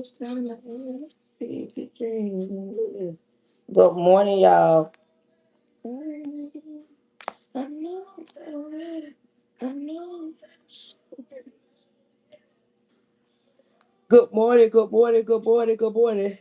Good morning, y'all. I know that I'm ready. I know. Good morning, good morning, good morning, good morning.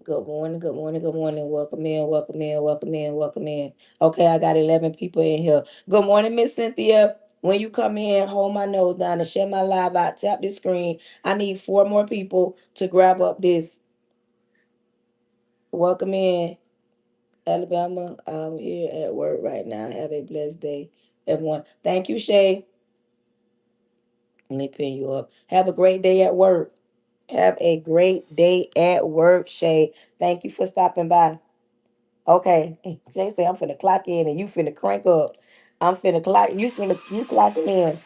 Good morning, good morning, good morning. Welcome in, welcome in, welcome in, welcome in. Okay, I got 11 people in here. Good morning, Miss Cynthia. When you come in, hold my nose down and share my live out. Tap this screen. I need 4 more people to grab up this. Welcome in, Alabama. I'm here at work right now. Have a blessed day, everyone. Thank you, Shay. Let me pin you up. Have a great day at work. Have a great day at work, Shay. Thank you for stopping by. Okay. Jay say I'm finna clock in and you finna crank up. I'm finna clock you clocking in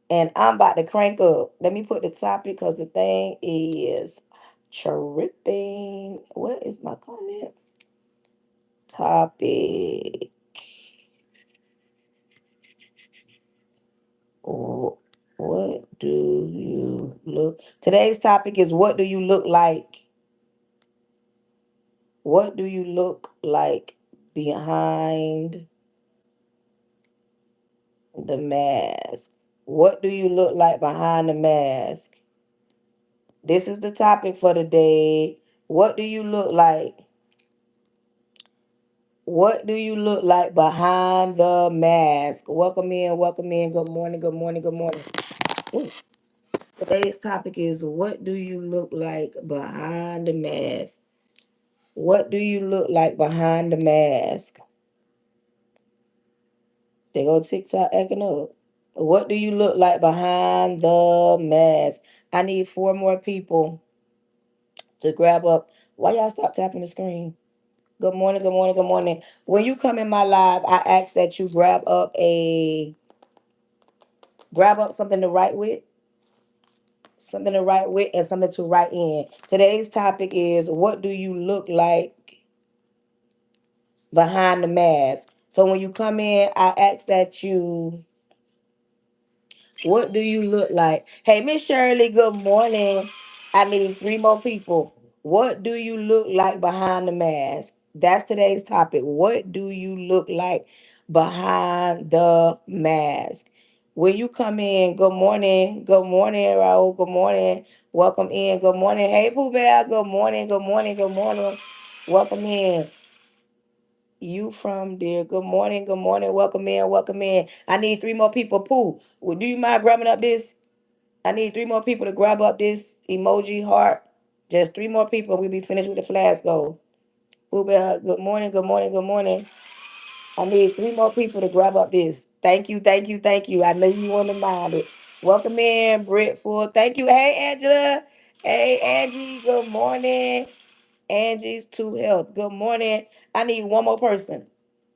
and I'm about to crank up. Let me put the topic because the thing is tripping. What is my comment? Topic. Oh, what do you look? Today's topic is what do you look like? What do you look like behind the mask? What do you look like behind the mask? This is the topic for the day. What do you look like? What do you look like behind the mask? Welcome in, welcome in. Good morning, good morning, good morning. Ooh. Today's topic is what do you look like behind the mask? What do you look like behind the mask? They go TikTok acting up. What do you look like behind the mask? I need 4 more people to grab up. Why y'all stop tapping the screen? Good morning, good morning, good morning. When you come in my live, I ask that you grab up something to write with, and something to write in. Today's topic is what do you look like behind the mask? So when you come in, I ask that you what do you look like? Hey, Miss Shirley, good morning. I need 3 more people. What do you look like behind the mask? That's today's topic. What do you look like behind the mask? When you come in, good morning. Good morning, Raul. Good morning. Welcome in. Good morning. Hey, Pooh Bear. Good morning. Good morning. Good morning. Welcome in. You from there. Good morning. Good morning. Welcome in. Welcome in. I need 3 more people. Pooh, do you mind grabbing up this? I need 3 more people to grab up this emoji heart. Just 3 more people. We'll be finished with the flash goal. Pooh Bear, good morning. Good morning. Good morning. I need 3 more people to grab up this. Thank you. Thank you. Thank you. I know you want to mind it. Welcome in, Britt Full. Thank you. Hey, Angela. Hey, Angie. Good morning. Angie's to health. Good morning. I need 1 more person.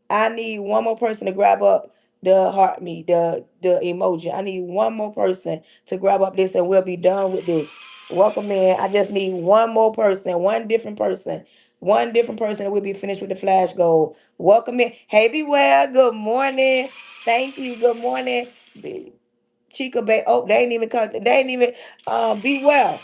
I need 1 more person to grab up the heart me, the emoji. I need 1 more person to grab up this and we'll be done with this. Welcome in. I just need 1 more person, 1 different person. 1 different person and we'll be finished with the flash goal. Welcome in. Hey, be well. Good morning. Thank you. Good morning. Chica Bay. Oh, they ain't even come. They ain't even be well.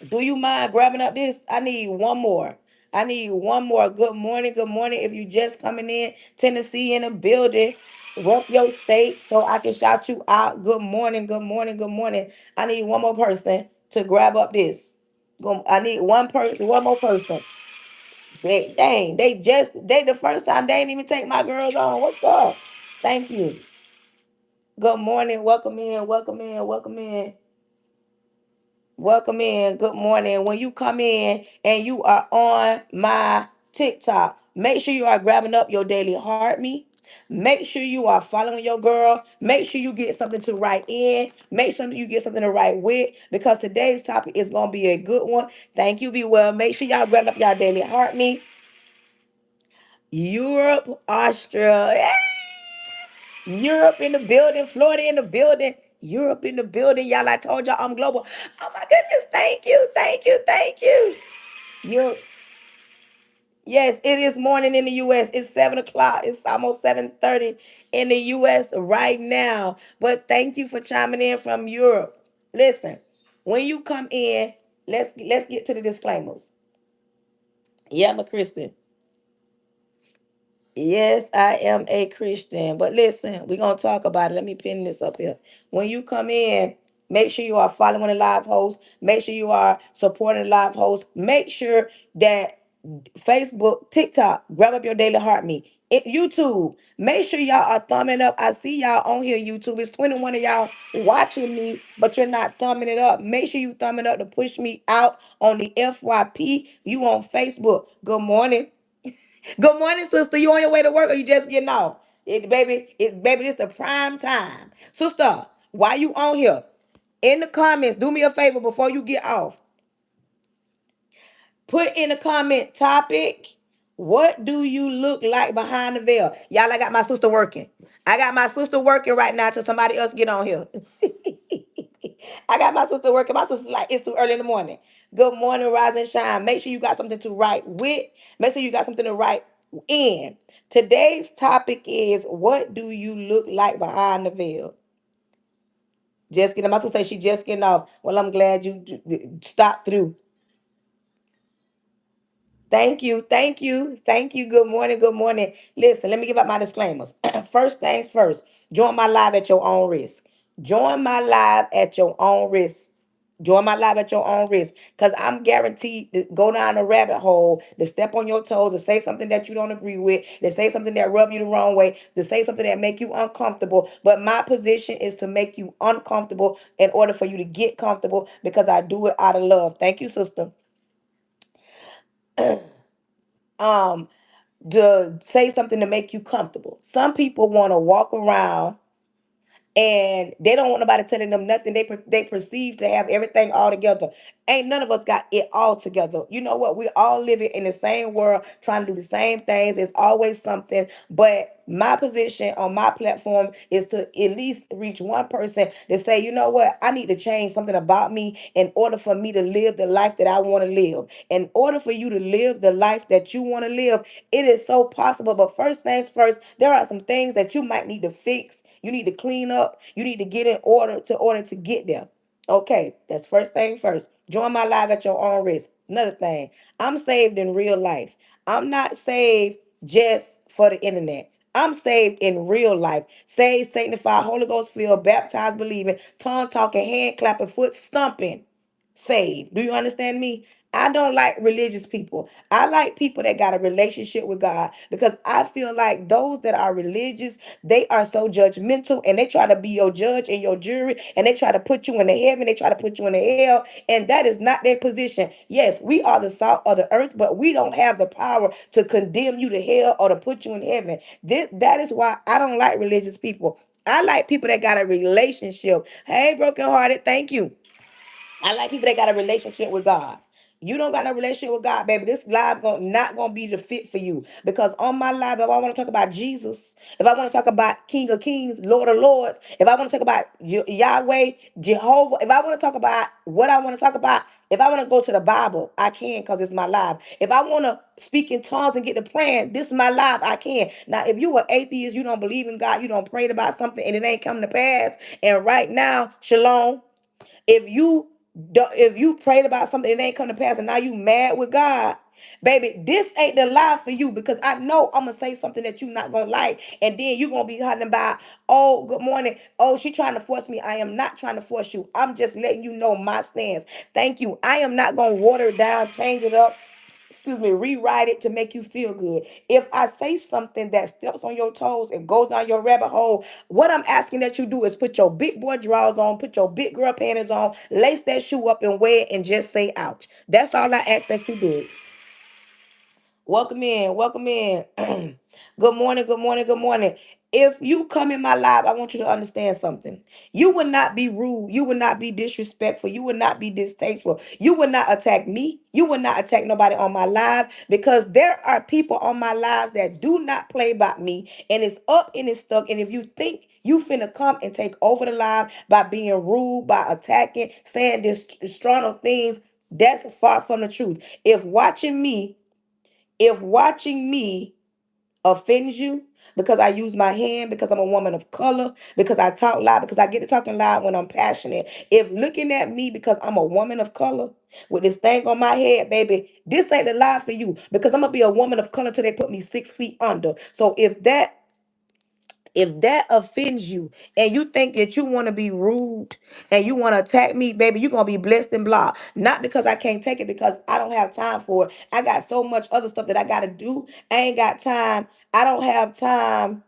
Do you mind grabbing up this? I need 1 more. I need 1 more. Good morning. Good morning. If you just coming in, Tennessee in a building, rep your state so I can shout you out. Good morning. Good morning. Good morning. I need 1 more person to grab up this. I need 1 more person. They the first time they ain't even take my girls on. What's up? Thank you. Good morning. Welcome in. Welcome in. Welcome in. Welcome in. Good morning. When you come in and you are on my TikTok, make sure you are grabbing up your daily heart me. Make sure you are following your girl. Make sure you get something to write in. Make sure you get something to write with because today's topic is going to be a good one. Thank you, be well. Make sure y'all grab up y'all daily heart me. Europe, Australia. Europe in the building, Florida in the building, Europe in the building. Y'all, I told y'all I'm global. Oh my goodness, thank you, thank you, thank you. You yes, it is morning in the US. It's 7 o'clock. It's almost 7:30 in the US right now. But thank you for chiming in from Europe. Listen, when you come in, let's get to the disclaimers. Yeah, I'm a Christian. Yes, I am a Christian. But listen, we're going to talk about it. Let me pin this up here. When you come in, make sure you are following the live host. Make sure you are supporting the live host. Make sure that Facebook, TikTok, grab up your daily heart me. YouTube, make sure y'all are thumbing up. I see y'all on here, YouTube. It's 21 of y'all watching me, but you're not thumbing it up. Make sure you thumb it up to push me out on the FYP. You on Facebook. Good morning. Good morning, sister. You on your way to work or you just getting off? Baby, it's the prime time. Sister, why you on here? In the comments, do me a favor before you get off. Put in the comment topic. What do you look like behind the veil? Y'all, I got my sister working. I got my sister working right now till somebody else get on here. I got my sister working. My sister's like, it's too early in the morning. Good morning, rise and shine. Make sure you got something to write with. Make sure you got something to write in. Today's topic is, what do you look like behind the veil? Just getting, my sister say she just getting off. Well, I'm glad you stopped through. Thank you, thank you, thank you. Good morning, good morning. Listen, let me give out my disclaimers. First things first, join my live at your own risk. Join my live at your own risk. Join my live at your own risk. Because I'm guaranteed to go down a rabbit hole, to step on your toes, to say something that you don't agree with, to say something that rub you the wrong way, to say something that make you uncomfortable. But my position is to make you uncomfortable in order for you to get comfortable, because I do it out of love. Thank you, sister. Um, to say something to make you comfortable. Some people want to walk around and they don't want nobody telling them nothing. They perceive to have everything all together. Ain't none of us got it all together. You know what? We all living in the same world, trying to do the same things. It's always something. But my position on my platform is to at least reach one person to say, you know what? I need to change something about me in order for me to live the life that I want to live. In order for you to live the life that you want to live, it is so possible. But first things first, there are some things that you might need to fix. You need to clean up. You need to get in order to get there. Okay, that's first thing first. Join my live at your own risk. Another thing, I'm saved in real life. I'm not saved just for the internet. I'm saved in real life. Saved, sanctified, Holy Ghost filled, baptized, believing, tongue talking, hand clapping, foot stomping. Saved. Do you understand me? I don't like religious people. I like people that got a relationship with God, because I feel like those that are religious, they are so judgmental and they try to be your judge and your jury, and they try to put you in the heaven, they try to put you in the hell, and that is not their position. Yes, we are the salt of the earth, but we don't have the power to condemn you to hell or to put you in heaven. That is why I don't like religious people. I like people that got a relationship. Hey, brokenhearted, thank you. I like people that got a relationship with God. You don't got no relationship with God, baby. This live not gonna be the fit for you. Because on my live, if I want to talk about Jesus, if I want to talk about King of Kings, Lord of Lords, if I want to talk about Yahweh, Jehovah, if I want to talk about what I want to talk about, if I want to go to the Bible, I can, because it's my live. If I want to speak in tongues and get to praying, this is my live, I can. Now, if you are atheist, you don't believe in God, you don't pray about something and it ain't coming to pass, and right now, shalom. If you prayed about something and it ain't come to pass and now you mad with God, baby, this ain't the lie for you, because I know I'm gonna say something that you not gonna like, and then you gonna be hunting about, oh, good morning. Oh, she trying to force me. I am not trying to force you. I'm just letting you know my stance. Thank you. I am not gonna water it down, change it up, rewrite it to make you feel good. If I say something that steps on your toes and goes down your rabbit hole, what I'm asking that you do is put your big boy drawers on, put your big girl panties on, lace that shoe up and wear it, and just say ouch. That's all I ask that you do. Welcome in, welcome in. Good morning, good morning, good morning. If you come in my live, I want you to understand something. You would not be rude. You would not be disrespectful. You would not be distasteful. You would not attack me. You would not attack nobody on my live, because there are people on my lives that do not play about me, and it's up and it's stuck. And if you think you finna come and take over the live by being rude, by attacking, saying strong things, that's far from the truth. If watching me offends you, because I use my hand, because I'm a woman of color, because I talk loud, because I get to talking loud when I'm passionate. If looking at me because I'm a woman of color with this thing on my head, baby, this ain't the lie for you, because I'm gonna be a woman of color till they put me 6 feet under. So if that offends you and you think that you want to be rude and you want to attack me, baby, you're going to be blessed and blah. Not because I can't take it, because I don't have time for it. I got so much other stuff that I got to do. I ain't got time. I don't have time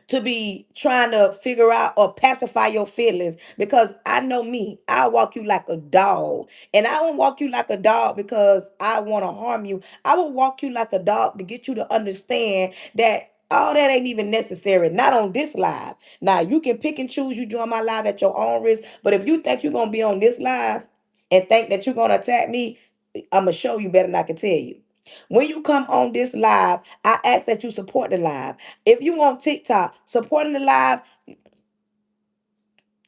to be trying to figure out or pacify your feelings, because I know me. I'll walk you like a dog. And I won't walk you like a dog because I want to harm you. I will walk you like a dog to get you to understand that all that ain't even necessary. Not on this live. Now, you can pick and choose. You join my live at your own risk. But if you think you're going to be on this live and think that you're going to attack me, I'm going to show you better than I can tell you. When you come on this live, I ask that you support the live. If you on TikTok, supporting the live,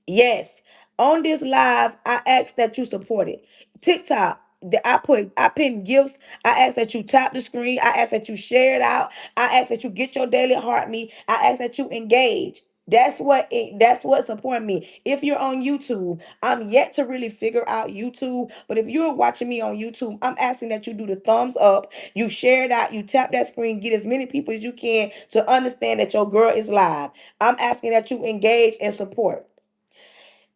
yes. On this live, I ask that you support it. TikTok, I pin gifts. I ask that you tap the screen. I ask that you share it out. I ask that you get your daily heart me. I ask that you engage. That's what support me. If you're on YouTube, I'm yet to really figure out YouTube. But if you're watching me on YouTube, I'm asking that you do the thumbs up, you share it out, you tap that screen, get as many people as you can to understand that your girl is live. I'm asking that you engage and support.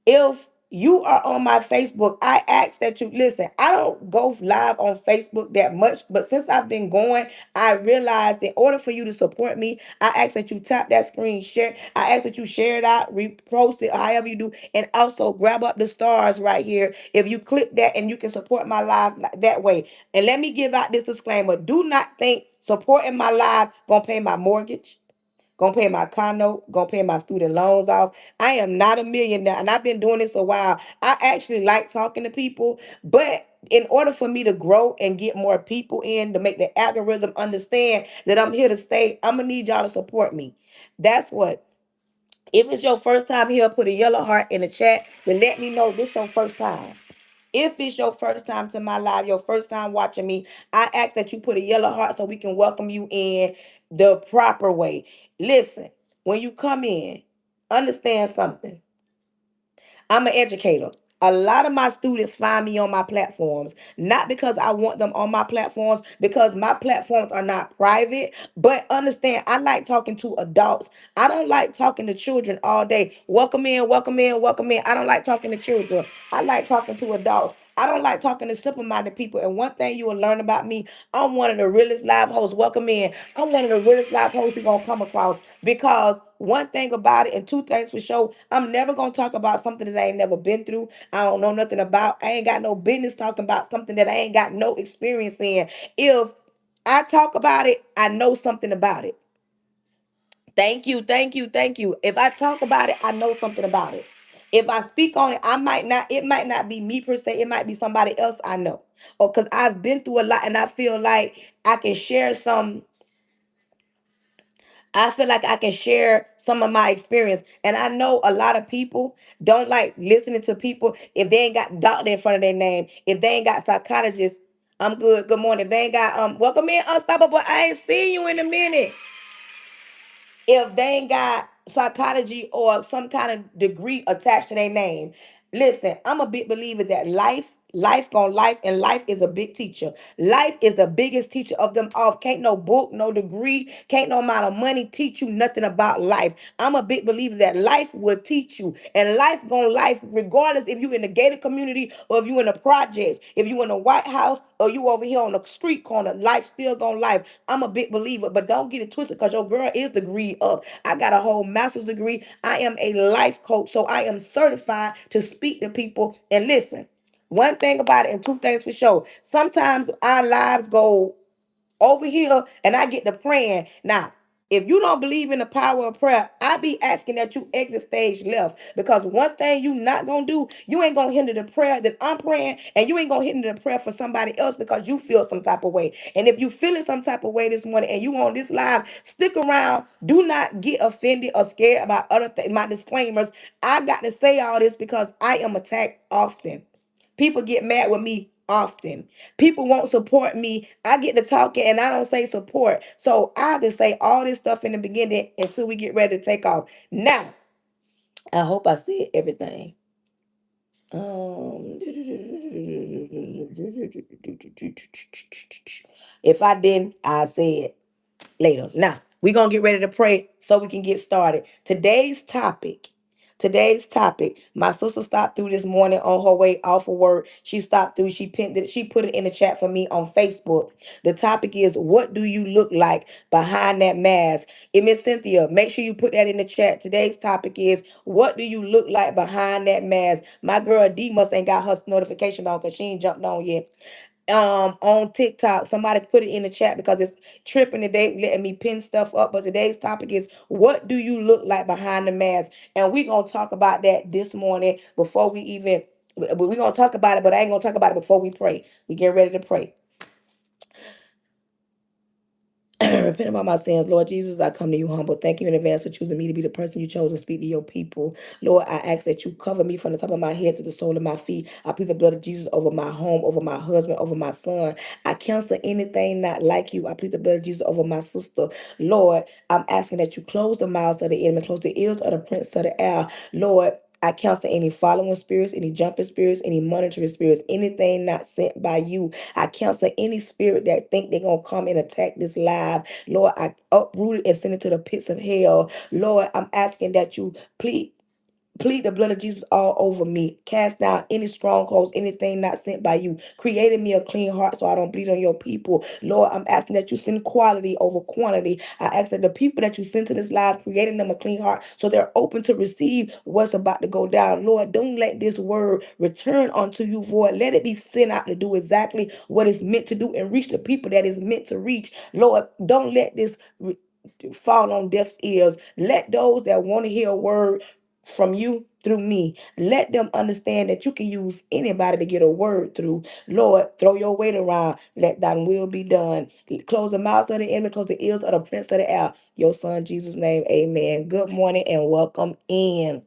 If you are on my Facebook, I ask that you listen. I don't go live on Facebook that much, but since I've been going, I realized in order for you to support me, I ask that you tap that screen, share. I ask that you share it out, repost it, however you do, and also grab up the stars right here. If you click that, and you can support my live that way. And let me give out this disclaimer: do not think supporting my live gonna pay my mortgage, gonna pay my condo, gonna pay my student loans off. I am not a millionaire, and I've been doing this a while. I actually like talking to people, but in order for me to grow and get more people in to make the algorithm understand that I'm here to stay, I'm gonna need y'all to support me. That's what. If it's your first time here, put a yellow heart in the chat to let me know this your first time. If it's your first time to my live, your first time watching me, I ask that you put a yellow heart so we can welcome you in the proper way. Listen, when you come in, understand something. I'm an educator. A lot of my students find me on my platforms, not because I want them on my platforms, because my platforms are not private. But understand, I like talking to adults. I don't like talking to children all day. Welcome in, welcome in, welcome in. I don't like talking to children. I like talking to adults. I don't like talking to simple-minded people. And one thing you will learn about me, I'm one of the realest live hosts. Welcome in. I'm one of the realest live hosts you're gonna come across. Because one thing about it, and two things for sure, I'm never gonna talk about something that I ain't never been through. I don't know nothing about. I ain't got no business talking about something that I ain't got no experience in. If I talk about it, I know something about it. Thank you, thank you, thank you. If I talk about it, I know something about it. If I speak on it, it might not be me per se, it might be somebody else I know. Or because I've been through a lot, and I can share some I feel like I can share some of my experience. And I know a lot of people don't like listening to people if they ain't got doctor in front of their name, if they ain't got psychologist. I'm good. Good morning. If they ain't got welcome in unstoppable. I ain't seen you in a minute. If they ain't got psychology or some kind of degree attached to their name. Listen, I'm a big believer that life gonna life, and life is a big teacher. Life is the biggest teacher of them all. Can't no book, no degree, can't no amount of money teach you nothing about life. I'm a big believer that life will teach you, and life gonna life regardless if you in the gated community or if you in the projects, if you in the White House or you over here on the street corner, life still gonna life. I'm a big believer, but don't get it twisted, because your girl is degree up. I got a whole master's degree. I am a life coach, so I am certified to speak to people. And listen, one thing about it, and two things for sure. Sometimes our lives go over here, and I get to praying. Now, If you don't believe in the power of prayer, I be asking that you exit stage left. Because one thing you not gonna do, you ain't gonna hinder the prayer that I'm praying, and you ain't gonna hinder the prayer for somebody else because you feel some type of way. And if you feeling some type of way this morning and you on this live, stick around. Do not get offended or scared about other things. My disclaimers. I got to say all this because I am attacked often. People get mad with me often. People won't support me. I get to talking and I don't say support. So I have to say all this stuff in the beginning until we get ready to take off. Now, I hope I said everything. If I didn't, I said later. Now, we're going to get ready to pray so we can get started. Today's topic, my sister stopped through this morning on her way off of work. She stopped through, she pinned it, she put it in the chat for me on Facebook. The topic is, what do you look like behind that mask? And Miss Cynthia, make sure you put that in the chat. Today's topic is, what do you look like behind that mask? My girl D must ain't got her notification on because she ain't jumped on yet. On TikTok, somebody put it in the chat because it's tripping today, letting me pin stuff up. But today's topic is, what do you look like behind the mask? And we're gonna talk about that this morning before we even, but we're gonna talk about it, but I ain't gonna talk about it before we pray. We get ready to pray. Repent about my sins, Lord Jesus. I come to you humble. Thank you in advance for choosing me to be the person you chose to speak to your people. Lord, I ask that you cover me from the top of my head to the sole of my feet. I plead the blood of Jesus over my home, over my husband, over my son. I cancel anything not like you. I plead the blood of Jesus over my sister. Lord, I'm asking that you close the mouths of the enemy, close the ears of the prince of the air. Lord, I cancel any following spirits, any jumping spirits, any monitoring spirits, anything not sent by you. I cancel any spirit that think they're going to come and attack this live. Lord, I uproot it and send it to the pits of hell. Lord, I'm asking that you plead the blood of Jesus all over me. Cast down any strongholds, anything not sent by you. Created me a clean heart so I don't bleed on your people. Lord, I'm asking that you send quality over quantity. I ask that the people that you send to this life, creating them a clean heart so they're open to receive what's about to go down. Lord, don't let this word return unto you void. Let it be sent out to do exactly what it's meant to do and reach the people that is meant to reach. Lord, don't let this fall on deaf ears. Let those that want to hear a word from you through me, let them understand that you can use anybody to get a word through. Lord, throw your weight around. Let thine will be done. Close the mouths of the enemy, close the ears of the prince of the air. Your son Jesus' name, amen. Good morning and welcome in.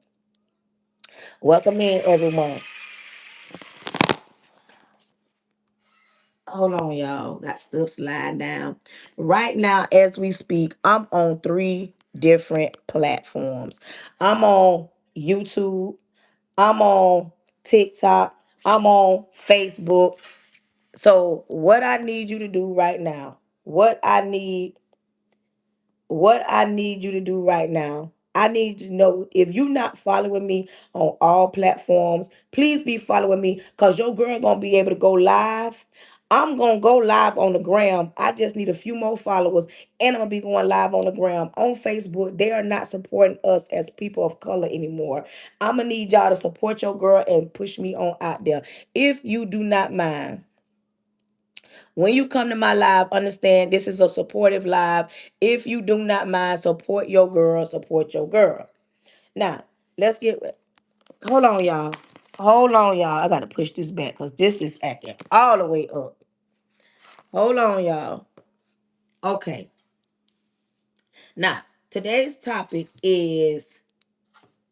Welcome in, everyone. Hold on, y'all. Got stuff slide down. Right now, as we speak, I'm on 3 different platforms. I'm on YouTube. I'm on TikTok. I'm on Facebook. So what I need you to do right now, what I need you to do right now, I need to know if you're not following me on all platforms, please be following me because your girl gonna be able to go live. I'm gonna go live on the gram. I just need a few more followers, and I'm gonna be going live on the gram. On Facebook, they are not supporting us as people of color anymore. I'm gonna need y'all to support your girl and push me on out there. If you do not mind, when you come to my live, understand this is a supportive live. If you do not mind, support your girl, support your girl. Now, let's get, hold on, y'all. Hold on, y'all. I gotta push this back because this is acting all the way up. Hold on, y'all. Okay. Now, today's topic is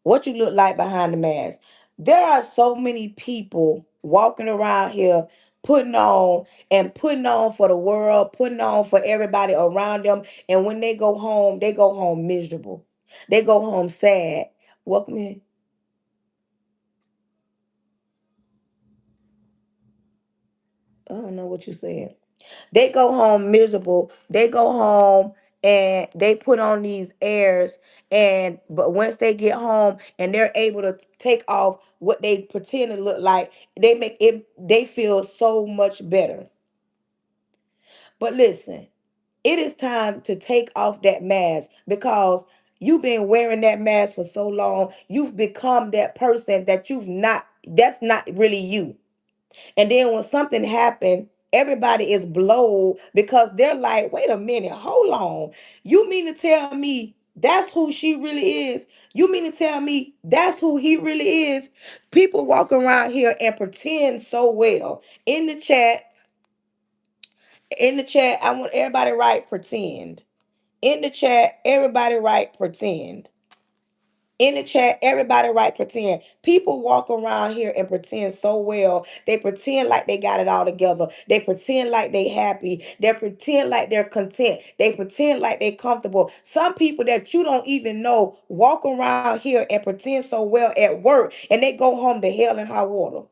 what you look like behind the mask. There are so many people walking around here putting on for the world, putting on for everybody around them. And when they go home miserable. They go home sad. Welcome in. I don't know what you said. They go home miserable. They go home and they put on these airs, and but once they get home and they're able to take off what they pretend to look like, they feel so much better. But listen, it is time to take off that mask because you've been wearing that mask for so long. You've become that person that you've not, that's not really you. And then when something happened, everybody is blowed because they're like, wait a minute, hold on. You mean to tell me that's who she really is? You mean to tell me that's who he really is? People walk around here and pretend so well. In the chat, I want everybody write pretend. In the chat, everybody write pretend. In the chat, everybody write pretend. People walk around here and pretend so well. They pretend like they got it all together. They pretend like they happy. They pretend like they're content. They pretend like they comfortable. Some people that you don't even know walk around here and pretend so well at work, and they go home to hell and high water.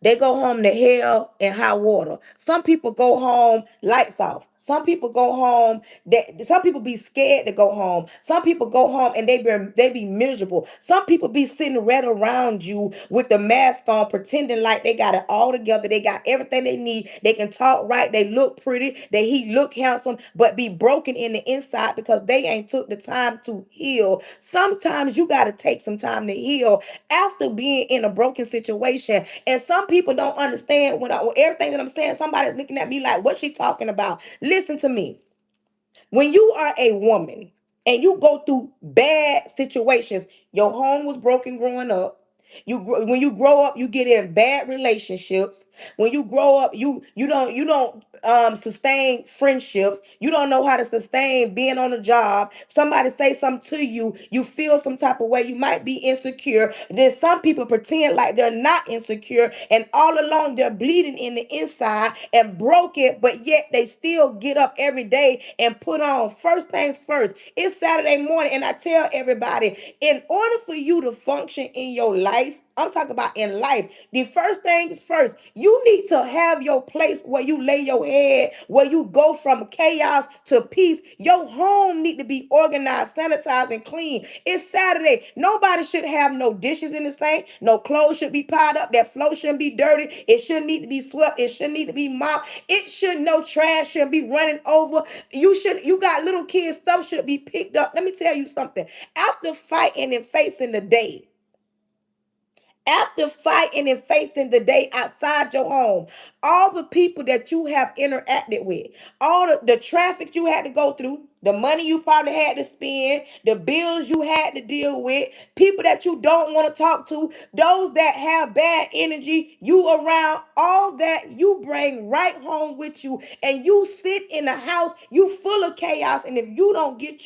They go home to hell and high water. Some people go home lights off. Some people go home that some people be scared to go home. Some people go home and they be miserable. Some people be sitting right around you with the mask on, pretending like they got it all together. They got everything they need. They can talk right. They look pretty. He look handsome, but be broken in the inside because they ain't took the time to heal. Sometimes you got to take some time to heal after being in a broken situation. And some people don't understand when everything that I'm saying. Somebody's looking at me like, what's she talking about? Listen to me. When you are a woman and you go through bad situations, your home was broken growing up. When you grow up, you get in bad relationships. When you grow up, you don't sustain friendships. You don't know how to sustain being on a job. Somebody say something to you, you feel some type of way. You might be insecure. Then some people pretend like they're not insecure, and all along they're bleeding in the inside and broken, but yet they still get up every day and put on. First things first, it's Saturday morning, and I tell everybody, in order for you to function in your life, I'm talking about in life. The first thing is first. You need to have your place where you lay your head, where you go from chaos to peace. Your home need to be organized, sanitized, and clean. It's Saturday. Nobody should have no dishes in the sink. No clothes should be piled up. That floor shouldn't be dirty. It shouldn't need to be swept. It shouldn't need to be mopped. It should no trash should be running over. You got little kids, stuff should be picked up. Let me tell you something. After fighting and facing the day, after fighting and facing the day outside your home, all the people that you have interacted with, all the traffic you had to go through, the money you probably had to spend, the bills you had to deal with, people that you don't want to talk to, those that have bad energy, you around, all that you bring right home with you, and you sit in a house, you full of chaos, and if you don't get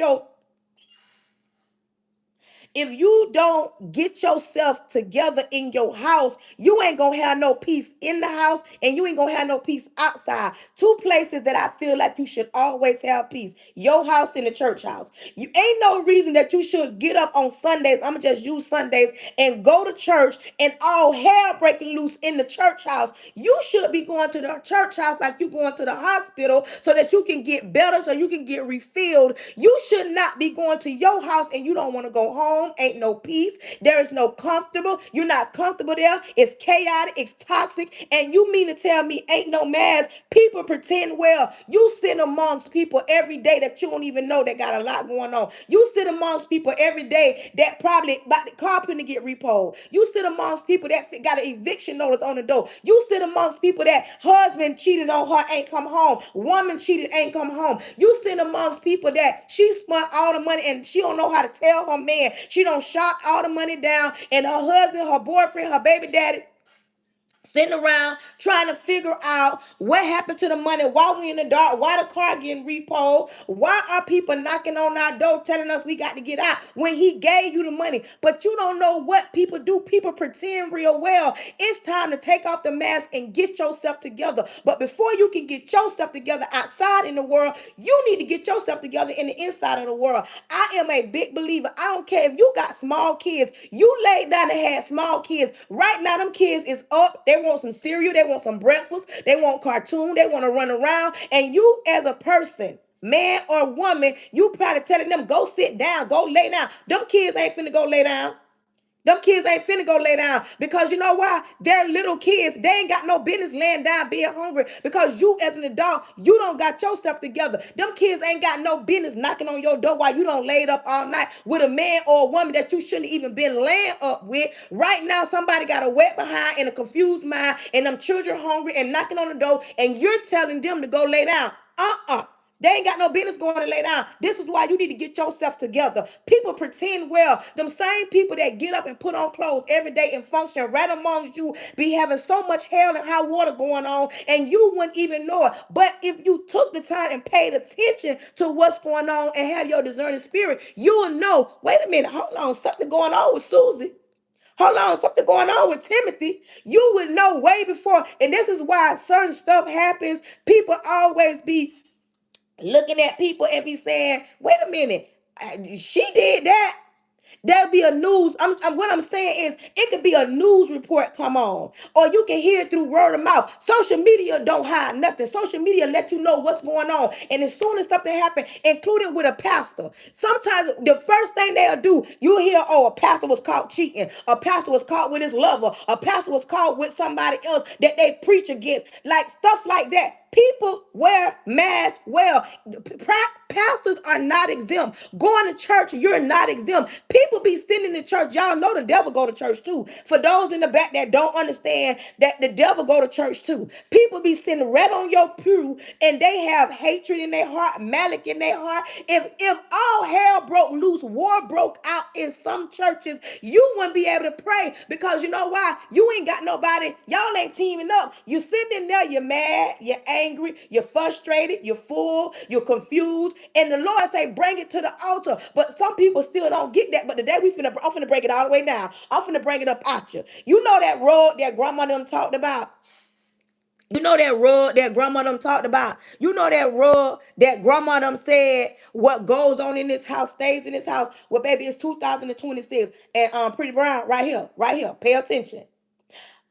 yourself together in your house, you ain't gonna have no peace in the house, and you ain't gonna have no peace outside. Two places that I feel like you should always have peace: your house and the church house. You ain't no reason that you should get up on Sundays. I'm gonna just use Sundays and go to church and all hell breaking loose in the church house. You should be going to the church house like you going to the hospital so that you can get better, so you can get refilled. You should not be going to your house and you don't want to go home. Ain't no peace. There is no comfortable. You're not comfortable there. It's chaotic. It's toxic. And you mean to tell me ain't no mask? People pretend well. You sit amongst people every day that you don't even know that got a lot going on. You sit amongst people every day that probably about the car to get repoed. You sit amongst people that got an eviction notice on the door. You sit amongst people that husband cheated on her, ain't come home. Woman cheated, ain't come home. You sit amongst people that she spent all the money and she don't know how to tell her man. She don't shop all the money down, and her husband, her boyfriend, her baby daddy sitting around trying to figure out what happened to the money, why we in the dark, why the car getting repoed, why are people knocking on our door telling us we got to get out when he gave you the money. But you don't know what people do. People pretend real well. It's time to take off the mask and get yourself together. But before you can get yourself together outside in the world, you need to get yourself together in the inside of the world. I am a big believer. I don't care if you got small kids. You laid down and had small kids. Right now, them kids is up. They want some cereal. They want some breakfast. They want cartoon. They want to run around. And you as a person, man or woman, you probably telling them, go sit down, go lay down. Them kids ain't finna go lay down. Them kids ain't finna go lay down because you know why? They're little kids. They ain't got no business laying down being hungry because you as an adult, you don't got yourself together. Them kids ain't got no business knocking on your door while you don't laid up all night with a man or a woman that you shouldn't even been laying up with. Right now, somebody got a wet behind and a confused mind and them children hungry and knocking on the door and you're telling them to go lay down. They ain't got no business going to lay down. This is why you need to get yourself together. People pretend well. Them same people that get up and put on clothes every day and function right amongst you be having so much hell and high water going on and you wouldn't even know it. But if you took the time and paid attention to what's going on and have your discerning spirit, you will know, wait a minute, hold on, something going on with Susie. Hold on, something going on with Timothy. You would know way before. And this is why certain stuff happens. People always be looking at people and be saying, wait a minute, she did that. There'll be a news. What I'm saying is, it could be a news report come on, or you can hear it through word of mouth. Social media don't hide nothing. Social media let you know what's going on, and as soon as something happens, including with a pastor, sometimes the first thing they'll do, you'll hear, oh, a pastor was caught cheating, a pastor was caught with his lover, a pastor was caught with somebody else that they preach against, like stuff like that. People wear masks well. Pastors are not exempt. Going to church, you're not exempt. People be sitting in the church. Y'all know the devil go to church too. For those in the back that don't understand that the devil go to church too. People be sitting right on your pew and they have hatred in their heart, malice in their heart. If all hell broke loose, war broke out in some churches, you wouldn't be able to pray because you know why? You ain't got nobody. Y'all ain't teaming up. You sitting in there, you're mad, you're angry, you're frustrated, you're full, you're confused, and the Lord say, bring it to the altar. But some people still don't get that. But today I'm finna break it all the way down. I'm finna bring it up at you. You know that road that grandma them talked about? You know that rug that grandma them talked about? You know that rug that grandma them said, what goes on in this house stays in this house? Well, baby, it's 2026. And Pretty Brown, right here, right here. Pay attention.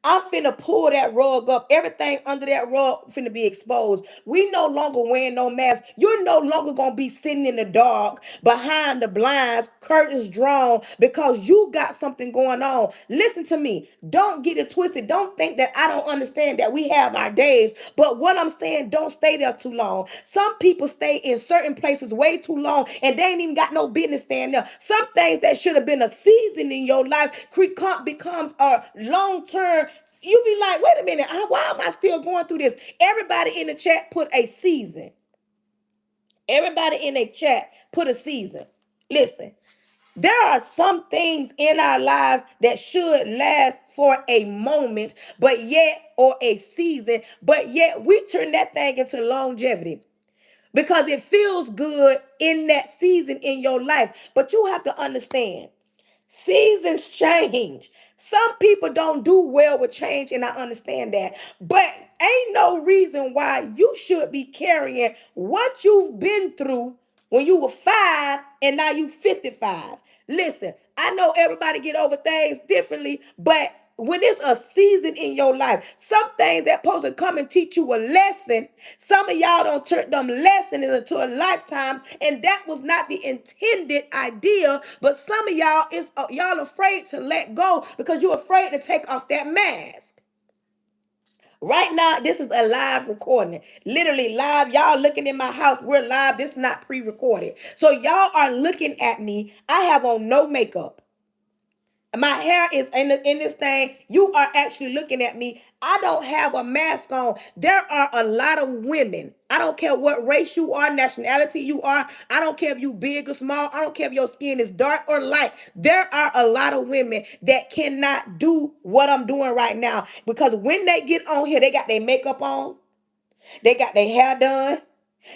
I'm finna pull that rug up. Everything under that rug finna be exposed. We no longer wearing no mask. You're no longer gonna be sitting in the dark behind the blinds, curtains drawn, because you got something going on. Listen to me. Don't get it twisted. Don't think that I don't understand that we have our days. But what I'm saying, don't stay there too long. Some people stay in certain places way too long and they ain't even got no business staying there. Some things that should have been a season in your life becomes a long-term. You be like, wait a minute, why am I still going through this? Everybody in the chat put a season. Everybody in the chat put a season. Listen, there are some things in our lives that should last for a moment, but yet, or a season, but yet we turn that thing into longevity because it feels good in that season in your life. But you have to understand, seasons change. Some people don't do well with change, and I understand that. But ain't no reason why you should be carrying what you've been through when you were 5 and now you 55. Listen, I know everybody get over things differently, but when it's a season in your life, some things that supposed to come and teach you a lesson, some of y'all don't turn them lessons into a lifetimes, and that was not the intended idea. But some of y'all is y'all afraid to let go because you're afraid to take off that mask. Right now, this is a live recording. Literally live. Y'all looking in my house. We're live. This is not pre-recorded. So y'all are looking at me. I have on no makeup. My hair is in this thing. You are actually looking at me. I don't have a mask on. There are a lot of women. I don't care what race you are, nationality you are. I don't care if you big or small. I don't care if your skin is dark or light. There are a lot of women that cannot do what I'm doing right now because when they get on here, they got their makeup on. They got their hair done.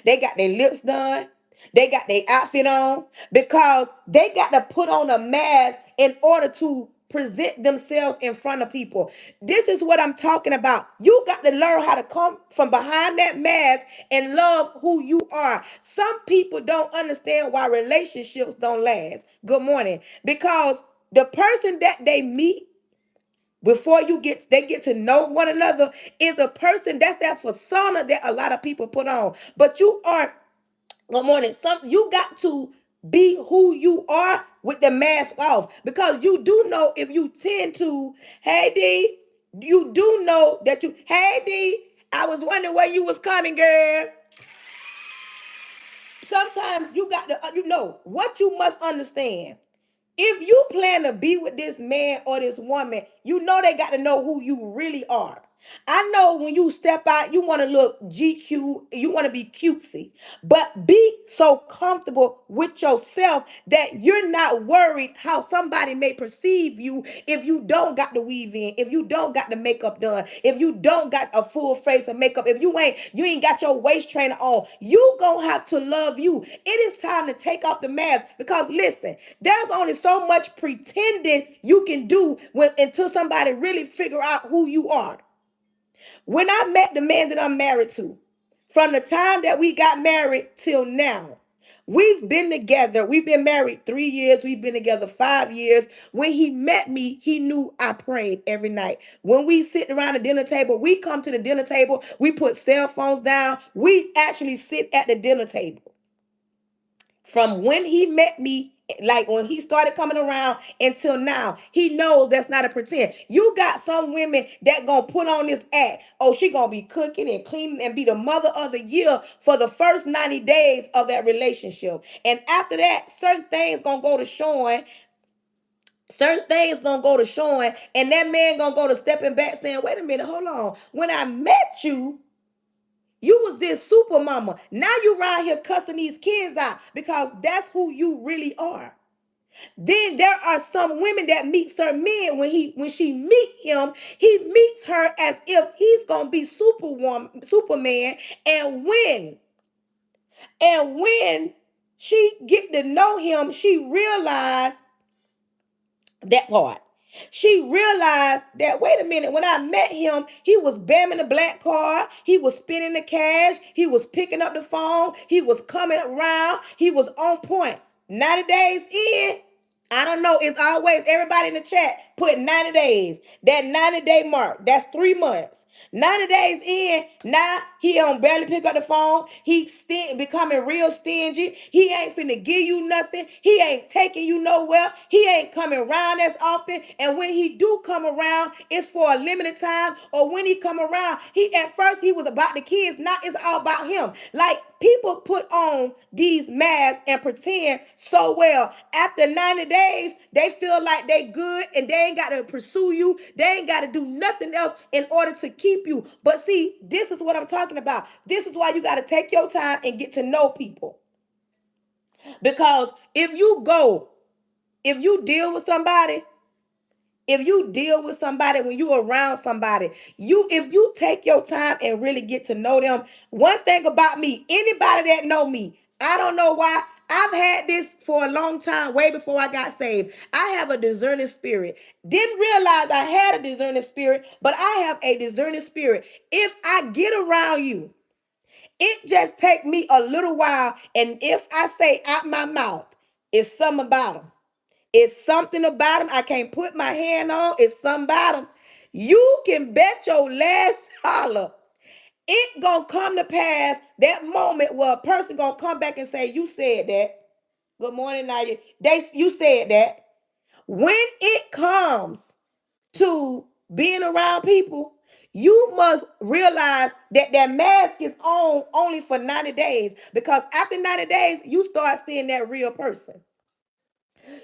They got their lips done. They got their outfit on because they got to put on a mask in order to present themselves in front of people. This is what I'm talking about. You got to learn how to come from behind that mask and love who you are. Some people don't understand why relationships don't last. Good morning. Because the person that they meet before they get to know one another is a person that's that persona that a lot of people put on. But you are, good morning. You got to Be who you are with the mask off. Because you do know if you tend to, hey D, you do know that you, hey D, I was wondering where you was coming, girl. Sometimes you got to, you know, what you must understand. If you plan to be with this man or this woman, you know they got to know who you really are. I know when you step out, you want to look GQ, you want to be cutesy, but be so comfortable with yourself that you're not worried how somebody may perceive you if you don't got the weave in, if you don't got the makeup done, if you don't got a full face of makeup, if you ain't got your waist trainer on. You gonna have to love you. It is time to take off the mask, because listen, there's only so much pretending you can do until somebody really figure out who you are. When I met the man that I'm married to, from the time that we got married till now, we've been together. We've been married 3 years. We've been together 5 years. When he met me, he knew I prayed every night. When we sit around the dinner table, we come to the dinner table. We put cell phones down. We actually sit at the dinner table. From when he met me, like when he started coming around until now, he knows that's not a pretend. You got some women that gonna put on this act. Oh, she gonna be cooking and cleaning and be the mother of the year for the first 90 days of that relationship. And after that, certain things gonna go to showing. Certain things gonna go to showing, and that man gonna go to stepping back saying, wait a minute, hold on. When I met you, you was this super mama. Now you around here cussing these kids out because that's who you really are. Then there are some women that meet certain men when she meet him, he meets her as if he's gonna be superwoman, Superman. And when she get to know him, she realized that part. She realized that, wait a minute, when I met him, he was bamming the black car, he was spending the cash, he was picking up the phone, he was coming around, he was on point. 90 days in, I don't know, it's always everybody in the chat put 90 days. That 90-day mark, that's 3 months. 90 days in, now he don't barely pick up the phone. He becoming real stingy. He ain't finna give you nothing. He ain't taking you nowhere. He ain't coming around as often. And when he do come around, it's for a limited time. Or when he come around, he at first he was about the kids. Now it's all about him. Like, people put on these masks and pretend so well. After 90 days, they feel like they good and they ain't got to pursue you. They ain't got to do nothing else in order to keep you. But see, this is what I'm talking about. This is why you got to take your time and get to know people. Because if you deal with somebody, when you around somebody, if you take your time and really get to know them. One thing about me, anybody that know me, I don't know why, I've had this for a long time, way before I got saved. I have a discerning spirit. Didn't realize I had a discerning spirit, but I have a discerning spirit. If I get around you, it just take me a little while, and if I say out my mouth, it's something about them. It's something about them I can't put my hand on. It's something about them. You can bet your last dollar it gonna come to pass, that moment where a person gonna come back and say, you said that. Good morning, Naya. You said that. When it comes to being around people, you must realize that that mask is on only for 90 days, because after 90 days, you start seeing that real person.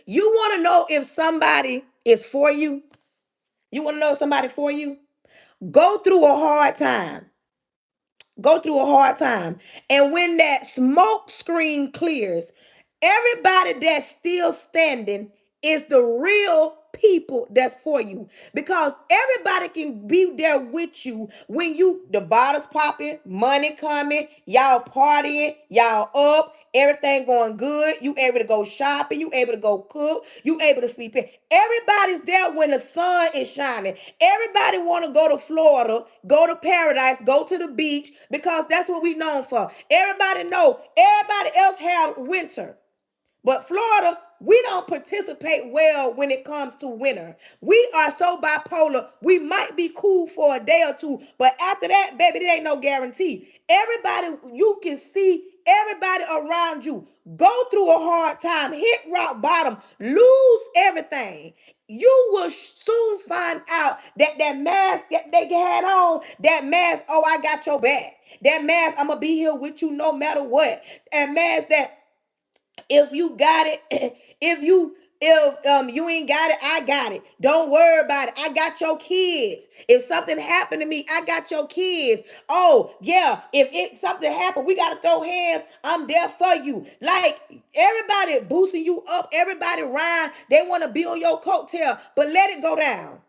You want to know if somebody is for you? You want to know if somebody for you? Go through a hard time. Go through a hard time. And when that smoke screen clears, everybody that's still standing is the real people that's for you, because everybody can be there with you when the bottles popping, money coming, y'all partying, y'all up, everything going good, you able to go shopping, you able to go cook, you able to sleep in. Everybody's there when the sun is shining. Everybody want to go to Florida, go to paradise, go to the beach, because that's what we known for. Everybody know everybody else have winter. But Florida, we don't participate well when it comes to winter. We are so bipolar. We might be cool for a day or two, but after that, baby, there ain't no guarantee. Everybody, you can see everybody around you go through a hard time, hit rock bottom, lose everything, you will soon find out that that mask that they had on, that mask, oh, I got your back. That mask, I'm gonna be here with you no matter what. That mask that if you got it, if you ain't got it, I got it. Don't worry about it. I got your kids. If something happened to me, I got your kids. Oh yeah, if it something happened, we gotta throw hands. I'm there for you. Like everybody boosting you up, everybody around, they want to be on your coattail, but let it go down.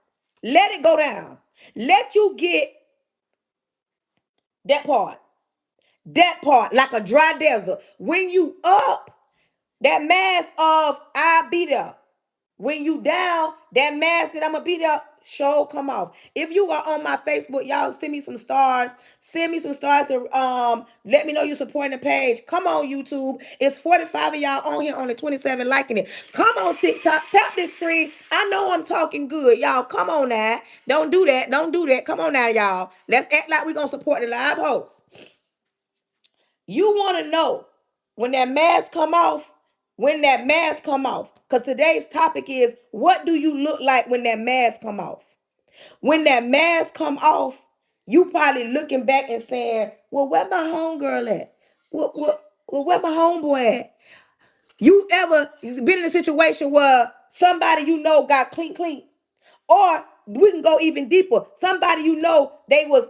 Let it go down. Let you get that part. That part, like a dry desert. When you up, that mask of I be there. When you down, that mask that I'm gonna be there, show come off. If you are on my Facebook, y'all send me some stars. Send me some stars to let me know you supporting the page. Come on, YouTube. It's 45 of y'all on here, only 27 liking it. Come on, TikTok. Tap this screen. I know I'm talking good. Y'all, come on now. Don't do that. Don't do that. Come on now, y'all. Let's act like we're gonna support the live host. You want to know when that mask come off, when that mask come off. Because today's topic is, what do you look like when that mask come off? When that mask come off, you probably looking back and saying, well, where my homegirl at? Where my homeboy at? You ever been in a situation where somebody you know got clean? Or we can go even deeper. Somebody you know, they was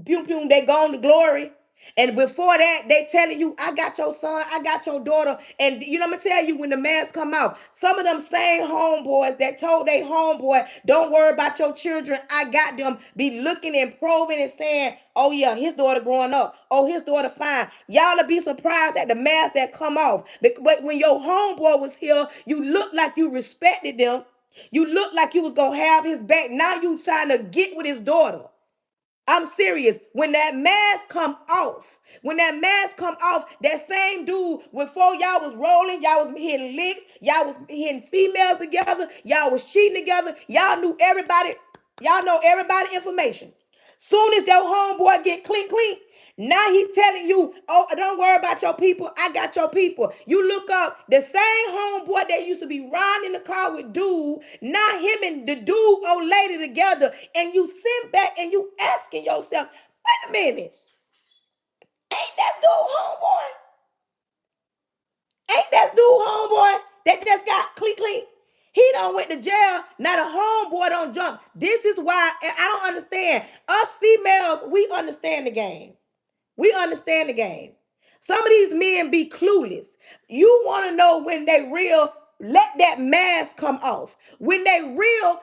they gone to glory. And before that, they telling you, I got your son, I got your daughter. And you know, I'm gonna tell you when the mask come out, some of them same homeboys that told they homeboy, don't worry about your children, I got them, be looking and probing and saying, oh yeah, his daughter growing up. Oh, his daughter fine. Y'all will be surprised at the mask that come off. But when your homeboy was here, you looked like you respected them. You look like you was gonna have his back. Now you trying to get with his daughter. I'm serious. When that mask come off, that same dude, before y'all was rolling, y'all was hitting licks, y'all was hitting females together, y'all was cheating together, y'all knew everybody, y'all know everybody information. Soon as your homeboy get clean, now he telling you, oh, don't worry about your people. I got your people. You look up the same homeboy that used to be riding in the car with dude. Now him and the dude old lady together, and you sit back and you asking yourself, wait a minute, ain't that dude homeboy? Ain't that dude homeboy that just got clean? He done went to jail. Now the homeboy don't jump. This is why I don't understand. Us females, we understand the game. We understand the game. Some of these men be clueless. You want to know when they real, let that mask come off. When they real,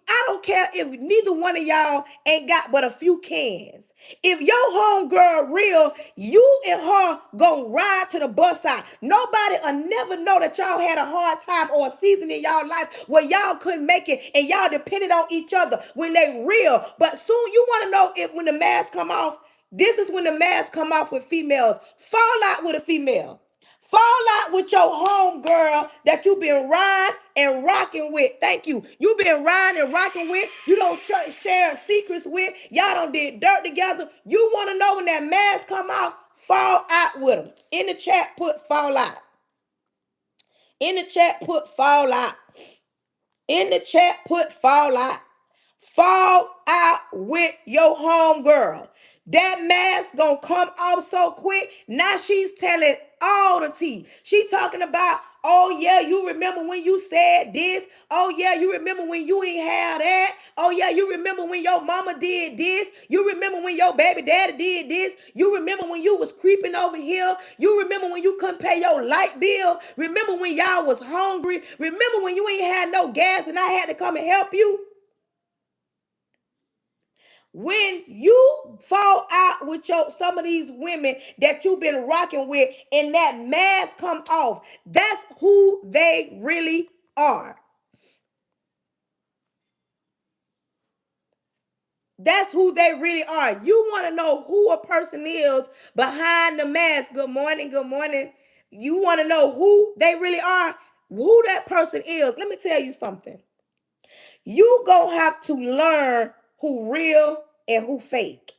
I don't care if neither one of y'all ain't got but a few cans. If your homegirl real, you and her gonna ride to the bus stop. Nobody will never know that y'all had a hard time or a season in y'all life where y'all couldn't make it and y'all depended on each other when they real. But soon you want to know if when the mask come off, this is when the mask come off with females. Fall out with a female. Fall out with your home girl that you been riding and rocking with. Thank you. You been riding and rocking with. You don't share secrets with. Y'all don't did dirt together. You want to know when that mask come off? Fall out with them. In the chat, put fall out. In the chat, put fall out. In the chat, put fall out. Fall out with your home girl. That mask gonna come off so quick. Now she's telling all the tea. She talking about, oh yeah, you remember when you said this? Oh yeah, you remember when you ain't had that? Oh yeah, you remember when your mama did this? You remember when your baby daddy did this? You remember when you was creeping over here? You remember when you couldn't pay your light bill? Remember when y'all was hungry? Remember when you ain't had no gas and I had to come and help you? When you fall out with some of these women that you've been rocking with and that mask come off, that's who they really are. That's who they really are. You want to know who a person is behind the mask. Good morning, good morning. You want to know who they really are, who that person is. Let me tell you something. You gonna have to learn who real and who fake.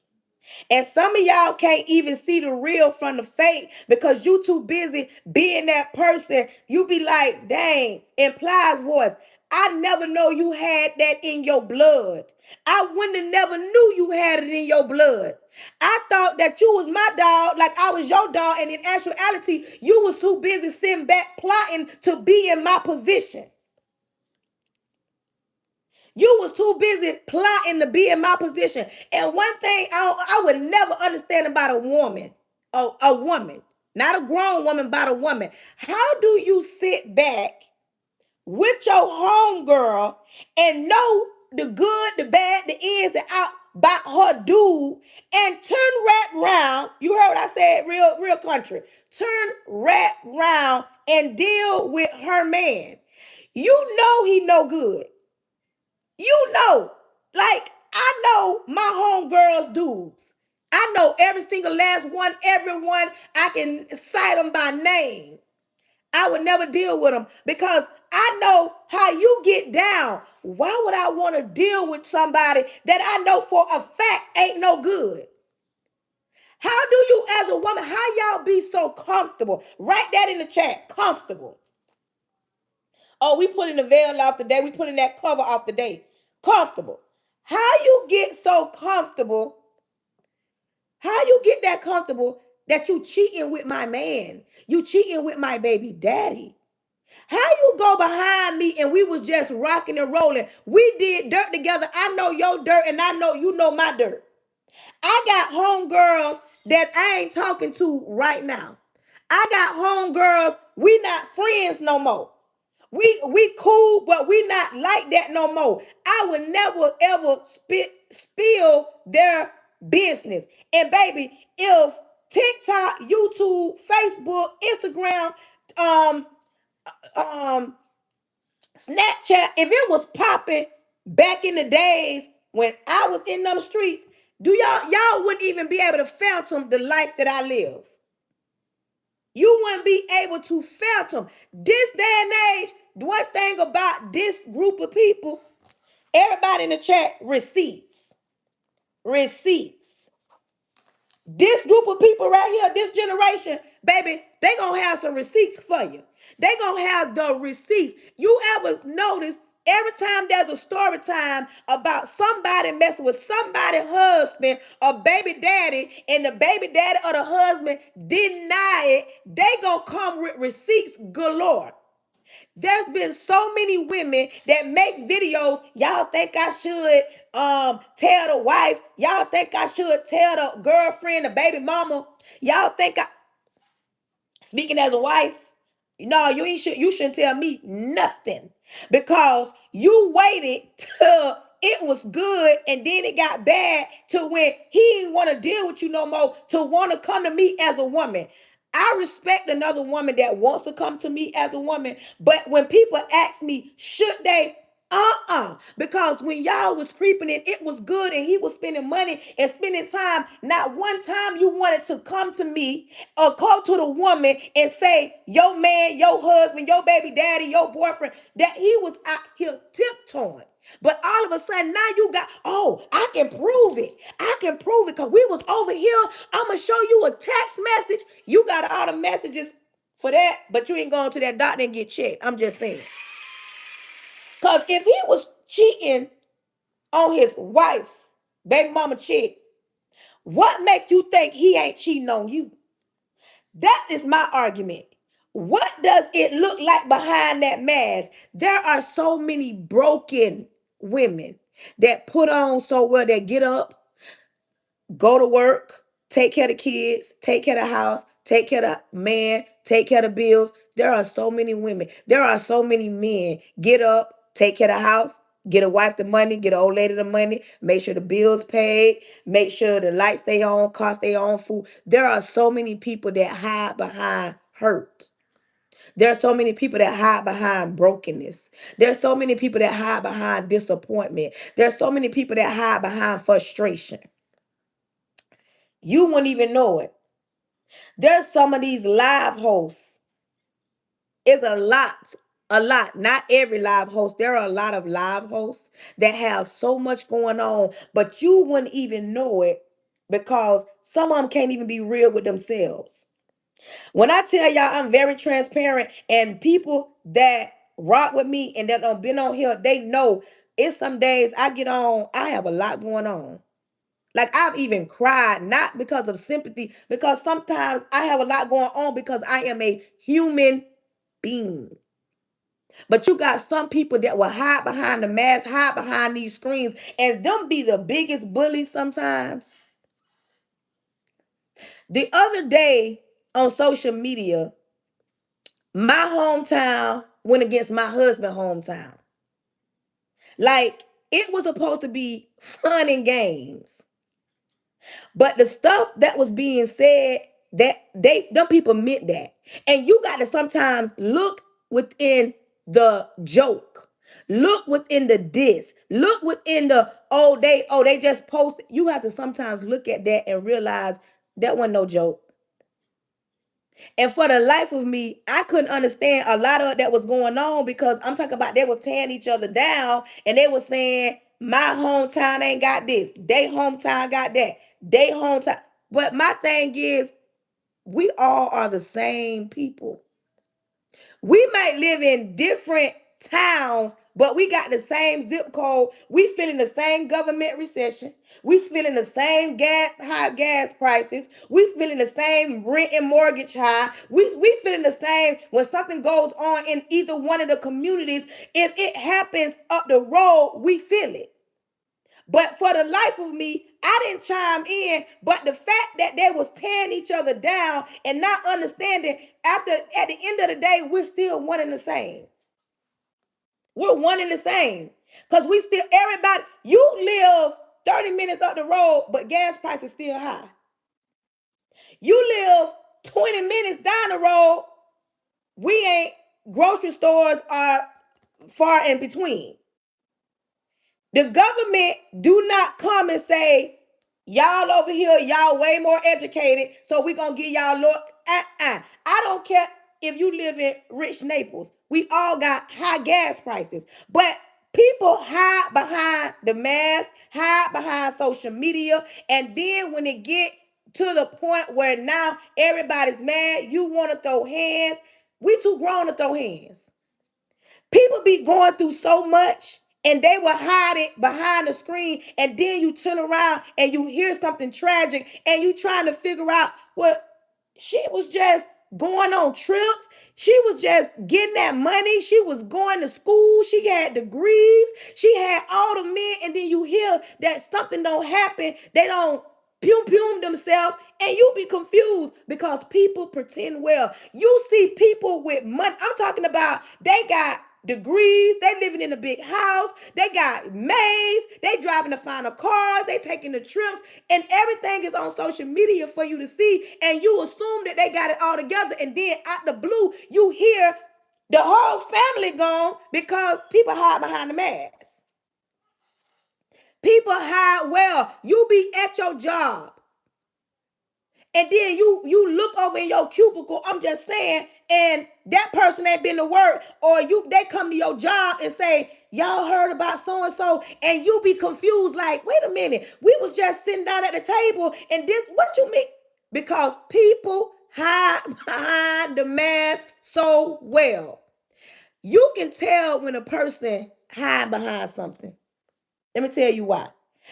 And some of y'all can't even see the real from the fake because you too busy being that person. You be like, dang, implies voice. I never know you had that in your blood. I wouldn't have never knew you had it in your blood. I thought that you was my dog, like I was your dog, and in actuality, you was too busy sitting back plotting to be in my position. You was too busy plotting to be in my position. And one thing I would never understand about a woman, not a grown woman, but a woman. How do you sit back with your homegirl and know the good, the bad, the ins, the out about her dude and turn right round? You heard what I said, real country. Turn right round and deal with her man. You know he no good. You know, like I know my homegirls dudes. I know every single last one, everyone. I can cite them by name. I would never deal with them because I know how you get down. Why would I want to deal with somebody that I know for a fact ain't no good? How do you, as a woman, how y'all be so comfortable? Write that in the chat. Comfortable. Oh, we pulling the veil off today. We pulling that cover off today. Comfortable. How you get so comfortable? How you get that comfortable that you cheating with my man? You cheating with my baby daddy? How you go behind me and we was just rocking and rolling? We did dirt together. I know your dirt and I know you know my dirt. I got homegirls that I ain't talking to right now. I got homegirls, we not friends no more. We cool, but we not like that no more. I would never ever spill their business. And baby, if TikTok, YouTube, Facebook, Instagram, um, um, Snapchat, if it was popping back in the days when I was in them streets, do y'all wouldn't even be able to fathom the life that I live. You wouldn't be able to fathom. This day and age, one thing about this group of people, everybody in the chat, receipts. Receipts. This group of people right here, this generation, baby, they gonna have some receipts for you. They gonna have the receipts. You ever notice every time there's a story time about somebody messing with somebody's husband or baby daddy, and the baby daddy or the husband deny it, they gonna come with receipts galore. There's been so many women that make videos. Y'all think I should tell the wife? Y'all think I should tell the girlfriend, the baby mama? Y'all think I speaking as a wife? No, you shouldn't tell me nothing because you waited till it was good and then it got bad to when he didn't want to deal with you no more to want to come to me as a woman. I respect another woman that wants to come to me as a woman, but when people ask me, should they? Because when y'all was creeping and it was good and he was spending money and spending time, not one time you wanted to come to me or call to the woman and say, your man, your husband, your baby daddy, your boyfriend, that he was out here tiptoeing. But all of a sudden now you got, oh, I can prove it. I can prove it because we was over here. I'm going to show you a text message. You got all the messages for that, but you ain't going to that doctor and get checked. I'm just saying. Because if he was cheating on his wife, baby mama chick, what make you think he ain't cheating on you? That is my argument. What does it look like behind that mask? There are so many broken women that put on so well, they get up, go to work, take care of the kids, take care of the house, take care of the man, take care of the bills. There are so many women. There are so many men. Get up, take care of the house, get a wife the money, get an old lady the money, make sure the bills paid, make sure the lights stay on, cost their own food. There are so many people that hide behind hurt. There are so many people that hide behind brokenness. There's so many people that hide behind disappointment. There's so many people that hide behind frustration. You wouldn't even know it. There's some of these live hosts. It's a lot. Not every live host. There are a lot of live hosts that have so much going on, but you wouldn't even know it because some of them can't even be real with themselves. When I tell y'all I'm very transparent, and people that rock with me and that don't been on here, they know it's some days I get on, I have a lot going on. Like I've even cried, not because of sympathy, because sometimes I have a lot going on because I am a human being. But you got some people that will hide behind the mask, hide behind these screens, and them be the biggest bullies sometimes. The other day on social media, my hometown went against my husband's hometown. Like it was supposed to be fun and games. But the stuff that was being said, that them people meant that. And you got to sometimes look within the joke. Look within the diss. Look within the they just posted. You have to sometimes look at that and realize that wasn't no joke. And for the life of me, I couldn't understand a lot of that was going on, because I'm talking about they was tearing each other down, and they was saying my hometown ain't got this. They hometown got that. They hometown. But my thing is, we all are the same people. We might live in different towns, but we got the same zip code. We feeling the same government recession. We feeling the same high gas prices. We feeling the same rent and mortgage high. We feeling the same when something goes on in either one of the communities. If it happens up the road, we feel it. But for the life of me, I didn't chime in. But the fact that they was tearing each other down and not understanding, at the end of the day, we're still one and the same. We're one and the same. Because we still, everybody, you live 30 minutes up the road, but gas prices still high. You live 20 minutes down the road, we ain't, grocery stores are far in between. The government do not come and say, y'all over here, y'all way more educated, so we gonna give y'all look. I don't care if you live in rich Naples. We all got high gas prices. But people hide behind the mask, hide behind social media, and then when it get to the point where now everybody's mad, you want to throw hands. We too grown to throw hands. People be going through so much, and they will hide it behind the screen, and then you turn around and you hear something tragic, and you trying to figure out what she was just going on trips. She was just getting that money. She was going to school. She had degrees. She had all the men, and then you hear that something don't happen. They don't pum themselves, and you be confused because people pretend well. You see people with money. I'm talking about they got degrees, they living in a big house, they got maids, they driving the final cars, they taking the trips, and everything is on social media for you to see, and you assume that they got it all together, and then out the blue you hear the whole family gone because people hide behind the mask. People hide well. You be at your job, and then you look over in your cubicle, I'm just saying, and that person ain't been to work, or they come to your job and say, y'all heard about so and so, and you be confused like, wait a minute, we was just sitting down at the table, and this, what you mean? Because people hide behind the mask so well. You can tell when a person hide behind something. Let me tell you why.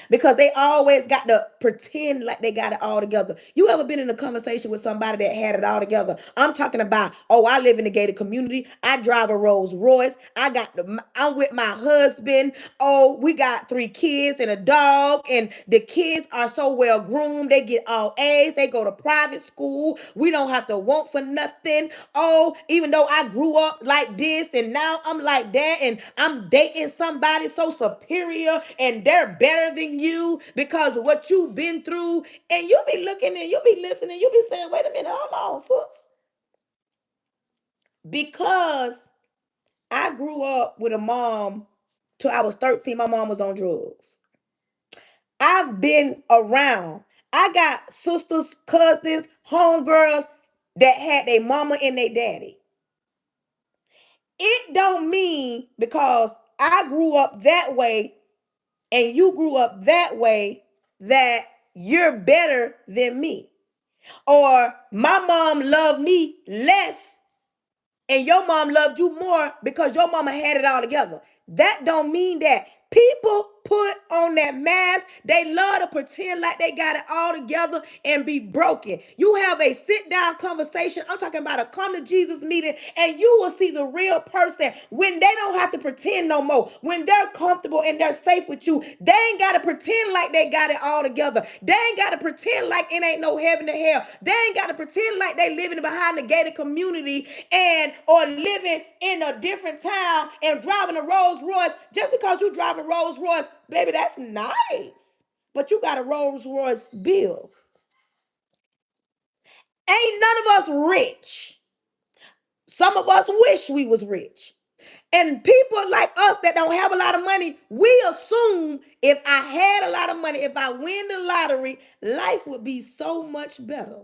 Because they always got to pretend like they got it all together. You ever been in a conversation with somebody that had it all together? I'm talking about, oh, I live in a gated community. I drive a Rolls Royce. I'm with my husband. Oh, we got 3 kids and a dog, and the kids are so well groomed. They get all A's. They go to private school. We don't have to want for nothing. Oh, even though I grew up like this and now I'm like that, and I'm dating somebody so superior and they're better than you because of what you've been through. And you be looking and you be listening, you be saying, wait a minute, hold on, sis. Because I grew up with a mom till I was 13. My mom was on drugs. I've been around. I got sisters, cousins, homegirls that had their mama and their daddy. It don't mean because I grew up that way and you grew up that way that you're better than me. Or my mom loved me less and your mom loved you more because your mama had it all together. That don't mean that. People put on that mask. They love to pretend like they got it all together and be broken. You have a sit down conversation. I'm talking about a come to Jesus meeting, and you will see the real person when they don't have to pretend no more. When they're comfortable and they're safe with you, they ain't got to pretend like they got it all together. They ain't got to pretend like it ain't no heaven to hell. They ain't got to pretend like they living behind the gated community and or living in a different town and driving a Rolls Royce. Just because you drive a Rolls Royce, baby, that's nice. But you got a Rolls Royce bill. Ain't none of us rich. Some of us wish we was rich. And people like us that don't have a lot of money, we assume if I had a lot of money, if I win the lottery, life would be so much better.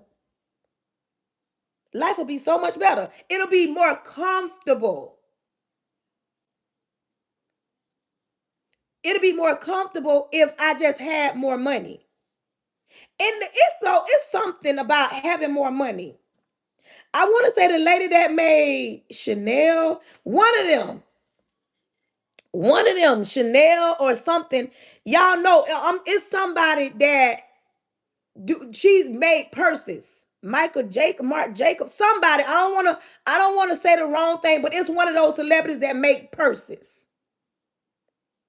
Life will be so much better. It'll be more comfortable. It'll be more comfortable if I just had more money. And it's something about having more money. I want to say the lady that made Chanel, one of them, Chanel or something. Y'all know, it's somebody that she made purses. Michael Jacob, Mark Jacob, somebody. I don't want to say the wrong thing, but it's one of those celebrities that make purses.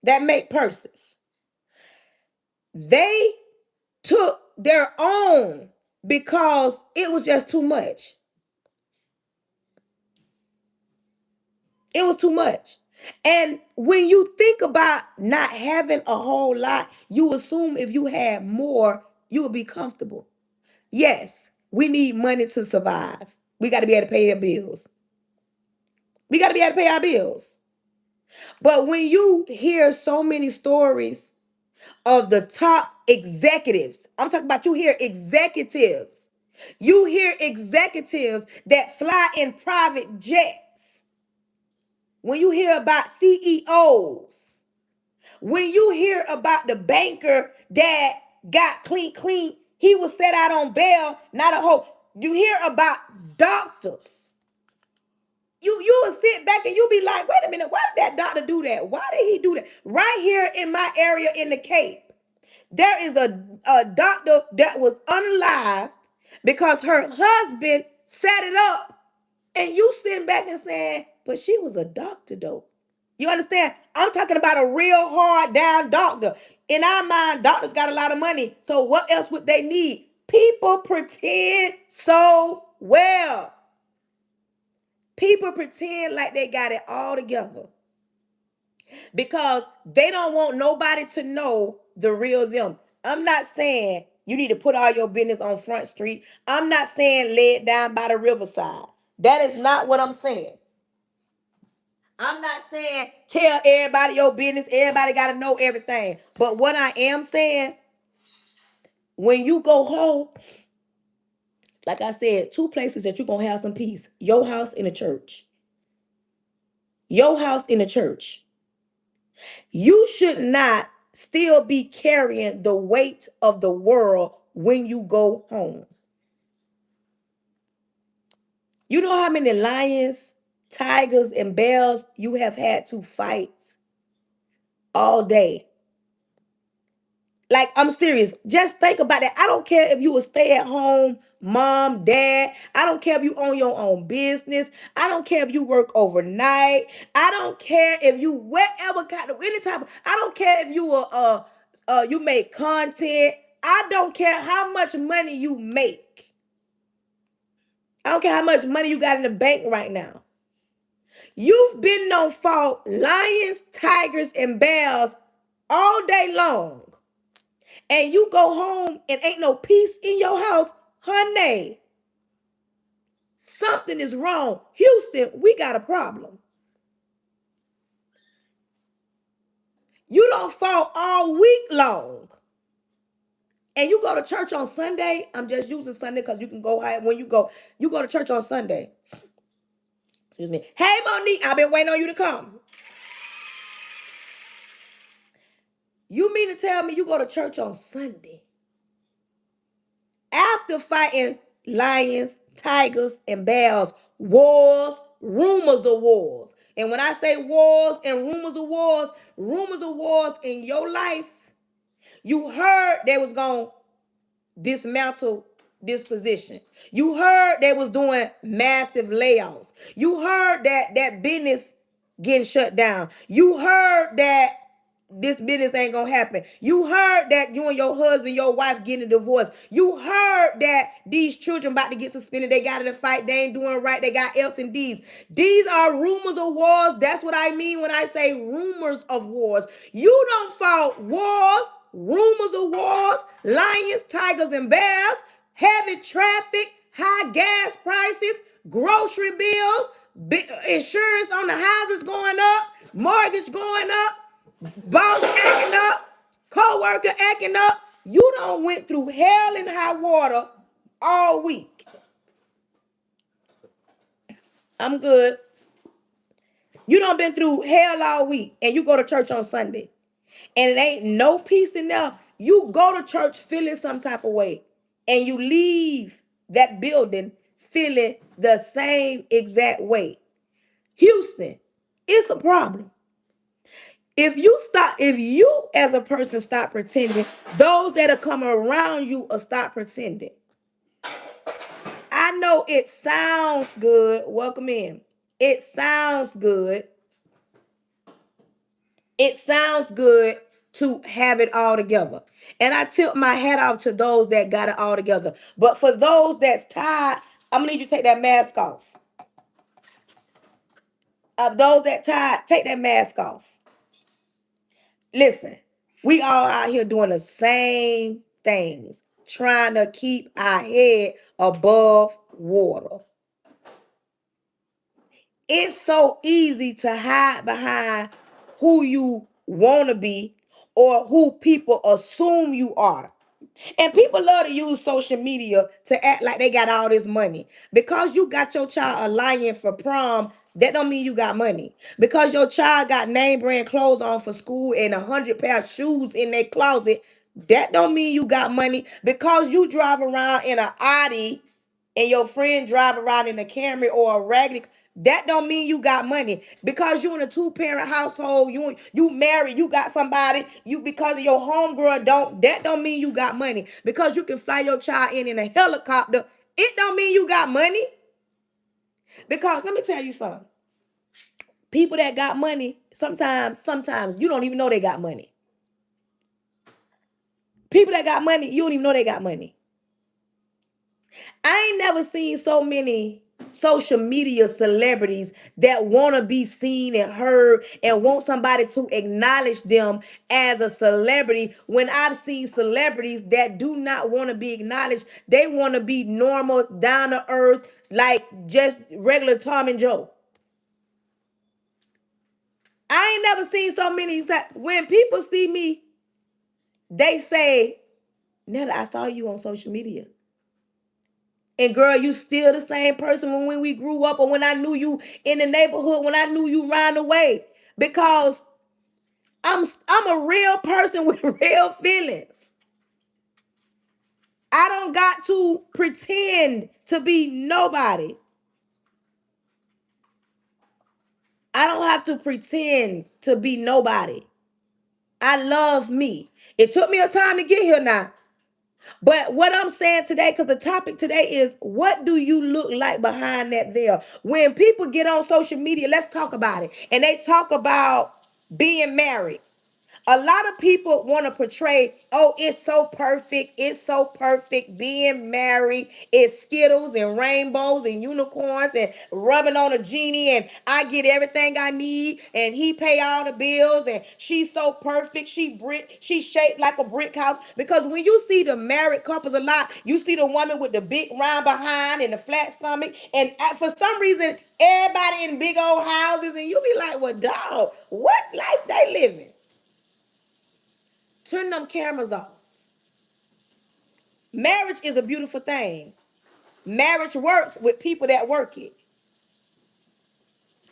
That make purses. They took their own because it was just too much. It was too much. And when you think about not having a whole lot, you assume if you had more, you would be comfortable. Yes, we need money to survive. We got to be able to pay our bills. We got to be able to pay our bills. But when you hear so many stories of the top executives, I'm talking about you hear executives. You hear executives that fly in private jets. When you hear about CEOs, when you hear about the banker that got clean, he was set out on bail, not a whole. You hear about doctors. You will sit back and you'll be like, wait a minute, why did that doctor do that? Why did he do that? Right here in my area in the Cape, there is a doctor that was unalive because her husband set it up. And you sitting back and saying, but she was a doctor though. You understand? I'm talking about a real hard down doctor. In our mind, doctors got a lot of money. So what else would they need? People pretend so well. People pretend like they got it all together because they don't want nobody to know the real them. I'm not saying you need to put all your business on Front Street. I'm not saying lay it down by the riverside. That is not what I'm saying. I'm not saying tell everybody your business. Everybody got to know everything. But what I am saying, when you go home, like I said, two places that you're going to have some peace. Your house and a church. Your house in a church. You should not still be carrying the weight of the world when you go home. You know how many lions, tigers, and bears you have had to fight all day? Like, I'm serious. Just think about that. I don't care if you a stay-at-home mom, dad. I don't care if you own your own business. I don't care if you work overnight. I don't care if you whatever kind of any type of. I don't care if you make content. I don't care how much money you make. I don't care how much money you got in the bank right now. You've been on fault lions, tigers, and bears all day long. And you go home and ain't no peace in your house, honey, something is wrong. Houston, we got a problem. You don't fall all week long. And you go to church on Sunday. I'm just using Sunday because you can go when you go to church on Sunday. Excuse me. Hey, Monique, I've been waiting on you to come. You mean to tell me you go to church on Sunday After fighting lions, tigers, and bears, wars, rumors of wars. And when I say wars and rumors of wars in your life, you heard they was going to dismantle this position. You heard they was doing massive layoffs. You heard that business getting shut down. You heard that this business ain't gonna happen. You heard that you and your husband, your wife getting a divorce. You heard that these children about to get suspended. They got in a fight. They ain't doing right. They got F's and D's. These are rumors of wars. That's what I mean when I say rumors of wars. You don't fought wars, rumors of wars, lions, tigers, and bears, heavy traffic, high gas prices, grocery bills, insurance on the houses going up, mortgage going up, boss acting up, co-worker acting up. You don't went through hell and high water all week. I'm good. You done been through hell all week and you go to church on Sunday and it ain't no peace in there. You go to church feeling some type of way and you leave that building feeling the same exact way. Houston, it's a problem. If you as a person stop pretending, those that are coming around you will stop pretending. I know it sounds good. Welcome in. It sounds good. It sounds good to have it all together. And I tip my hat off to those that got it all together. But for those that's tired, I'm gonna need you to take that mask off. Of those that tired, take that mask off. Listen, we all out here doing the same things, trying to keep our head above water. It's so easy to hide behind who you want to be or who people assume you are. And people love to use social media to act like they got all this money. Because you got your child a lion for prom, that don't mean you got money. Because your child got name brand clothes on for school and 100 pair of shoes in their closet, that don't mean you got money. Because you drive around in an Audi and your friend drive around in a Camry or a Raggedy, that don't mean you got money. Because you in a two-parent household, you married, you got somebody, you because of your homegirl that don't mean you got money. Because you can fly your child in a helicopter, it don't mean you got money. Because let me tell you something. People that got money, sometimes you don't even know they got money. People that got money, you don't even know they got money. I ain't never seen so many social media celebrities that want to be seen and heard and want somebody to acknowledge them as a celebrity, when I've seen celebrities that do not want to be acknowledged. They want to be normal, down to earth, like just regular Tom and Joe. I ain't never seen so many. When people see me, they say, Netta, I saw you on social media. And girl, you still the same person when we grew up or when I knew you in the neighborhood, when I knew you ran away. Because I'm a real person with real feelings. I don't got to pretend to be nobody. I don't have to pretend to be nobody. I love me. It took me a time to get here now. But what I'm saying today, because the topic today is, what do you look like behind that veil? When people get on social media, let's talk about it. And they talk about being married. A lot of people want to portray, oh, it's so perfect. It's so perfect being married. It's Skittles and rainbows and unicorns and rubbing on a genie and I get everything I need and he pay all the bills and she's so perfect. She's shaped like a brick house. Because when you see the married couples a lot, you see the woman with the big round behind and the flat stomach. And for some reason, everybody in big old houses and you be like, well, dog, what life they living? Turn them cameras off. Marriage is a beautiful thing. Marriage works with people that work it.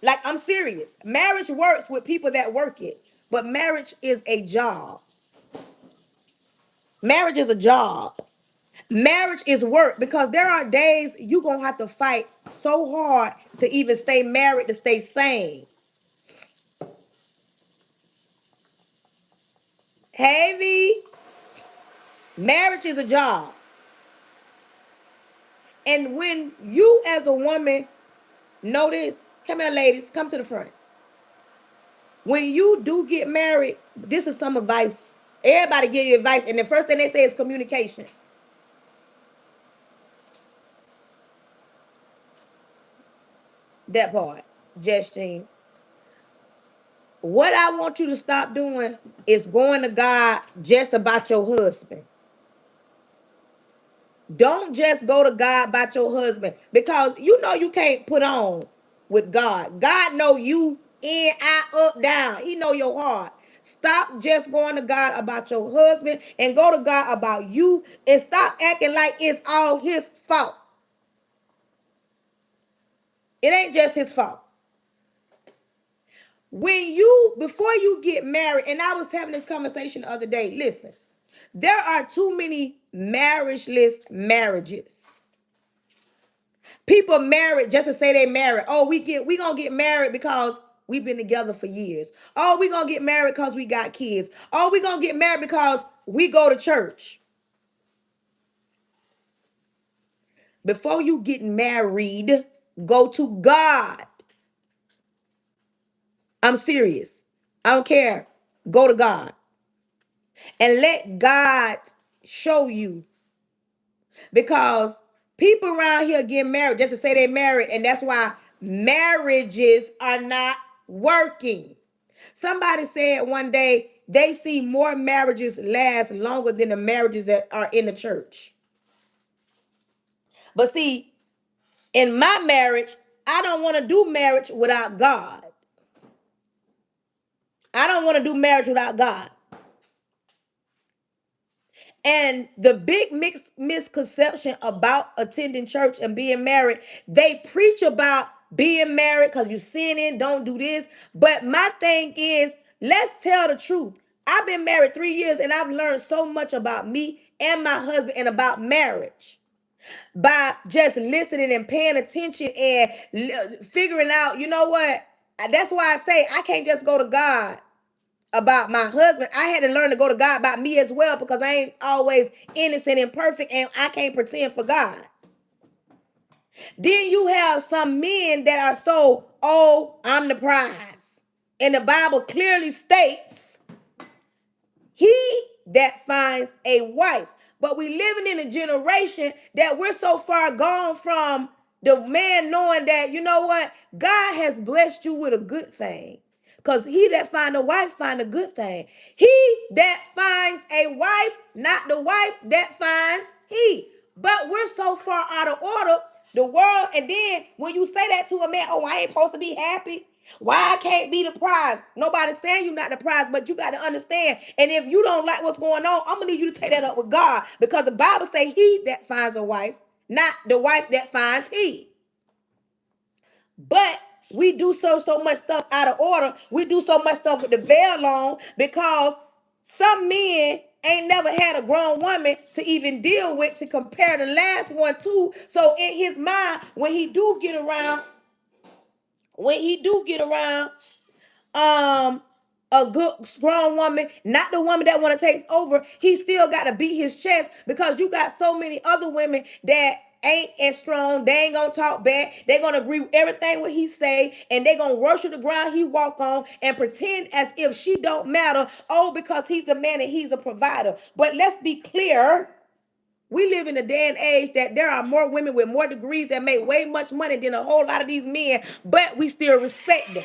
Like, I'm serious. Marriage works with people that work it. But marriage is a job. Marriage is a job. Marriage is work because there are days you're going to have to fight so hard to even stay married, to stay sane. Hey, V, marriage is a job. And when you as a woman know this, come here, ladies, come to the front. When you do get married, this is some advice. Everybody give you advice, and the first thing they say is communication. That part, Justine. What I want you to stop doing is going to God just about your husband. Don't just go to God about your husband because you know you can't put on with God. God know you in, out, up, down. He know your heart. Stop just going to God about your husband and go to God about you and stop acting like it's all his fault. It ain't just his fault. Before you get married, and I was having this conversation the other day, listen, there are too many marriageless marriages. People married just to say they married. Oh, we gonna get married because we've been together for years. Oh, we gonna get married because we got kids. Oh, we gonna get married because we go to church. Before you get married, go to God. I'm serious. I don't care. Go to God and let God show you, because people around here get married just to say they married, and that's why marriages are not working. Somebody said one day they see more marriages last longer than the marriages that are in the church. But see, in my marriage, I don't want to do marriage without God. I don't want to do marriage without God. And the big misconception about attending church and being married, they preach about being married because you sinning, don't do this. But my thing is, let's tell the truth. I've been married 3 years and I've learned so much about me and my husband and about marriage by just listening and paying attention and figuring out, you know what? That's why I say I can't just go to God about my husband. I had to learn to go to God about me as well because I ain't always innocent and perfect and I can't pretend for God. Then you have some men that are so, oh, I'm the prize. And the Bible clearly states, he that finds a wife. But we living in a generation that we're so far gone from the man knowing that, you know what, God has blessed you with a good thing. Because he that find a wife find a good thing. He that finds a wife, not the wife that finds he. But we're so far out of order, the world. And then when you say that to a man, oh, I ain't supposed to be happy. Why I can't be the prize? Nobody's saying you're not the prize, but you got to understand. And if you don't like what's going on, I'm gonna need you to take that up with God, because the Bible say he that finds a wife, not the wife that finds he. But we do so much stuff out of order. We do so much stuff with the veil on because some men ain't never had a grown woman to even deal with to compare the last one to. So in his mind, when he do get around um a good strong woman, not the woman that want to take over, he still got to beat his chest because you got so many other women that ain't as strong. They ain't gonna talk back. They gonna agree with everything what he say, and they gonna worship the ground he walk on and pretend as if she don't matter. Oh, because he's a man and he's a provider. But let's be clear. We live in a day and age that there are more women with more degrees that make way much money than a whole lot of these men, but we still respect them.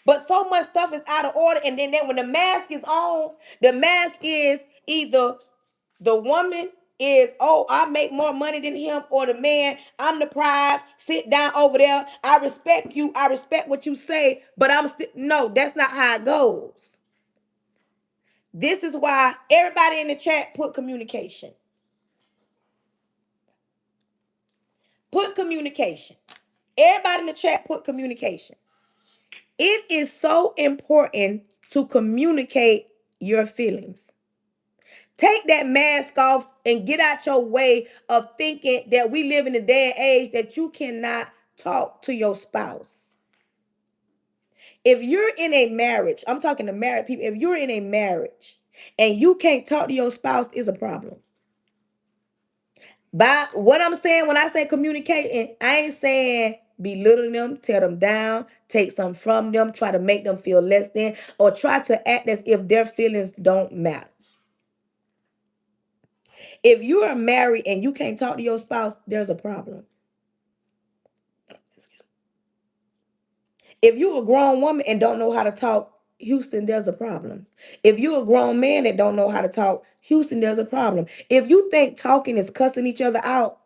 But so much stuff is out of order. And then when the mask is on, the mask is either the woman is, oh, I make more money than him, or the man, I'm the prize, sit down over there. I respect you. I respect what you say, but I'm still, no, that's not how it goes. This is why everybody in the chat put communication. Put communication. Everybody in the chat put communication. It is so important to communicate your feelings. Take that mask off and get out your way of thinking that we live in a day and age that you cannot talk to your spouse. If you're in a marriage, I'm talking to married people, if you're in a marriage and you can't talk to your spouse, is a problem. By what I'm saying, when I say communicating, I ain't saying belittle them, tear them down, take something from them, try to make them feel less than, or try to act as if their feelings don't matter. If you are married and you can't talk to your spouse, there's a problem. If you're a grown woman and don't know how to talk, Houston, there's a problem. If you're a grown man that don't know how to talk, Houston, there's a problem. If you think talking is cussing each other out,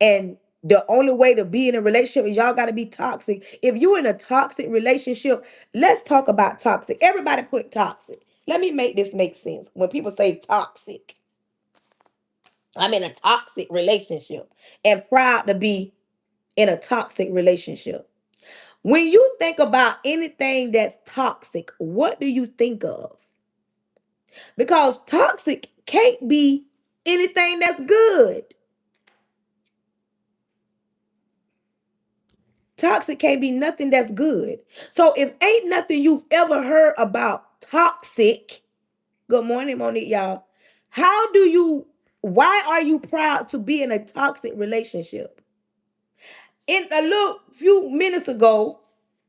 and the only way to be in a relationship is y'all got to be toxic. If you're in a toxic relationship, let's talk about toxic. Everybody put toxic. Let me make this make sense. When people say toxic, I'm in a toxic relationship and proud to be in a toxic relationship. When you think about anything that's toxic, what do you think of? Because toxic can't be anything that's good. Toxic can't be nothing that's good. So if ain't nothing you've ever heard about toxic, good morning, Monique, y'all. Why are you proud to be in a toxic relationship? In a little few minutes ago,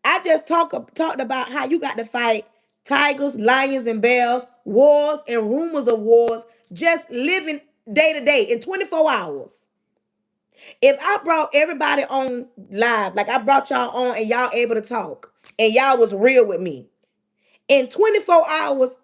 I just talked about how you got to fight tigers, lions, and bears, wars and rumors of wars, just living day to day in 24 hours. If I brought everybody on live, like I brought y'all on and y'all able to talk and y'all was real with me, in 24 hours,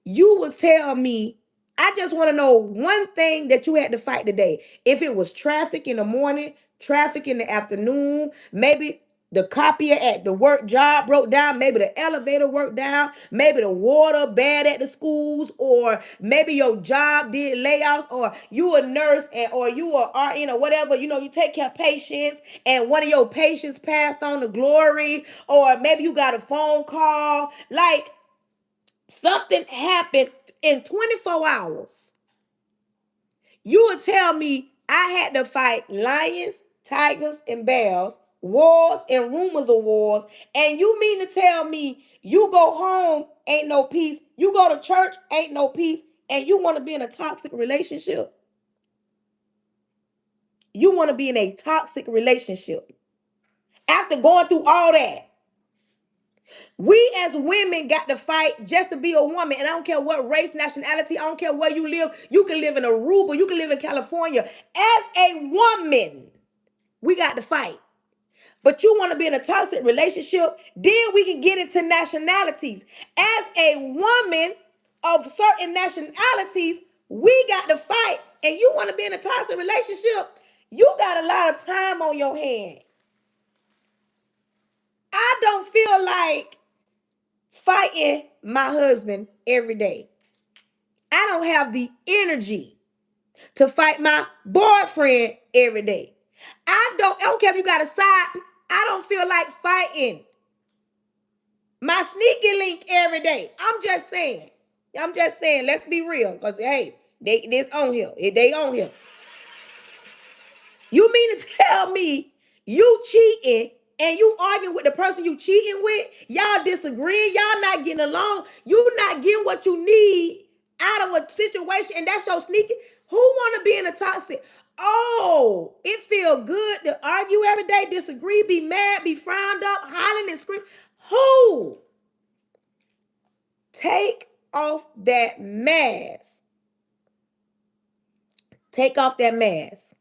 you would tell me, I just want to know one thing that you had to fight today. If it was traffic in the morning, traffic in the afternoon, maybe the copier at the work job broke down, maybe the elevator worked down, maybe the water bad at the schools, or maybe your job did layoffs, or you a nurse or you a RN or whatever, you take care of patients and one of your patients passed on to glory, or maybe you got a phone call, like something happened in 24 hours. You would tell me I had to fight lions, tigers, and bears, wars and rumors of wars. And you mean to tell me you go home, ain't no peace. You go to church, ain't no peace. And you want to be in a toxic relationship? You want to be in a toxic relationship. After going through all that, we as women got to fight just to be a woman. And I don't care what race, nationality, I don't care where you live. You can live in Aruba, you can live in California. As a woman, we got to fight. But you want to be in a toxic relationship, then we can get into nationalities. As a woman of certain nationalities, we got to fight. And you want to be in a toxic relationship, you got a lot of time on your hand. I don't feel like fighting my husband every day. I don't have the energy to fight my boyfriend every day. I don't care if you got a side, I don't feel like fighting my sneaky link every day. I'm just saying, let's be real. Because hey, this on here. They on here. You mean to tell me you cheating and you arguing with the person you cheating with? Y'all disagreeing, y'all not getting along, you not getting what you need out of a situation, and that's your sneaking. Who want to be in a toxic? Oh, it feel good to argue every day, disagree, be mad, be frowned up, hollering and screaming. Who? Take off that mask. Take off that mask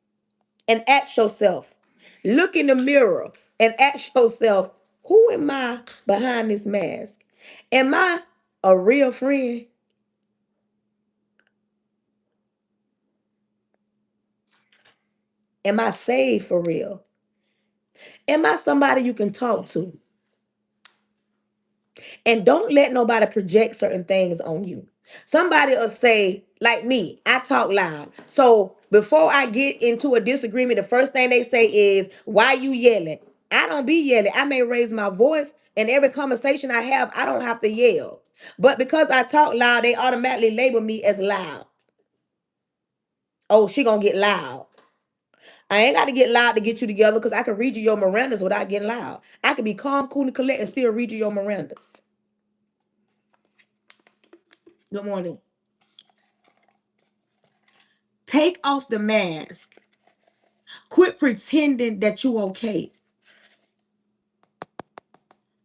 and ask yourself. Look in the mirror and ask yourself, who am I behind this mask? Am I a real friend? Am I saved for real? Am I somebody you can talk to? And don't let nobody project certain things on you. Somebody will say, like me, I talk loud. So before I get into a disagreement, the first thing they say is, why you yelling? I don't be yelling. I may raise my voice, and every conversation I have, I don't have to yell. But because I talk loud, they automatically label me as loud. Oh, she gonna get loud. I ain't got to get loud to get you together because I can read you your Mirandas without getting loud. I can be calm, cool, and collect and still read you your Mirandas. Good morning. Take off the mask. Quit pretending that you okay.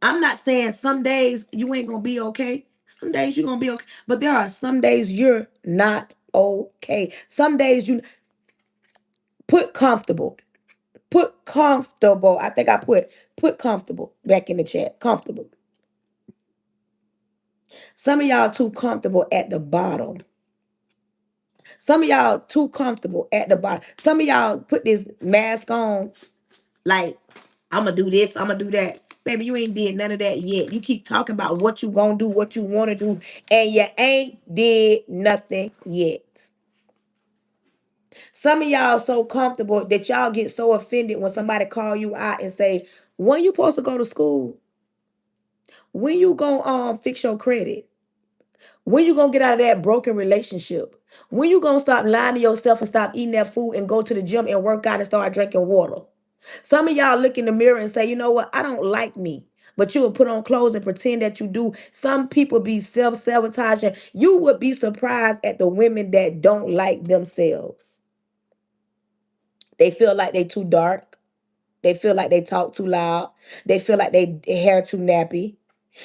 I'm not saying some days you ain't gonna be okay. Some days you're gonna be okay. But there are some days you're not okay. Some days you put comfortable. Put comfortable. I think I put comfortable back in the chat. Comfortable. Some of y'all too comfortable at the bottom. Some of y'all too comfortable at the bottom. Some of y'all put this mask on like, I'm gonna do this, I'm gonna do that. Baby, you ain't did none of that yet. You keep talking about what you gonna do, what you wanna do, and you ain't did nothing yet. Some of y'all so comfortable that y'all get so offended when somebody call you out and say, when you supposed to go to school? When you gonna fix your credit? When you gonna get out of that broken relationship? When you gonna stop lying to yourself and stop eating that food and go to the gym and work out and start drinking water? Some of y'all look in the mirror and say, you know what? I don't like me. But you will put on clothes and pretend that you do. Some people be self-sabotaging. You would be surprised at the women that don't like themselves. They feel like they too dark. They feel like they talk too loud. They feel like they hair too nappy.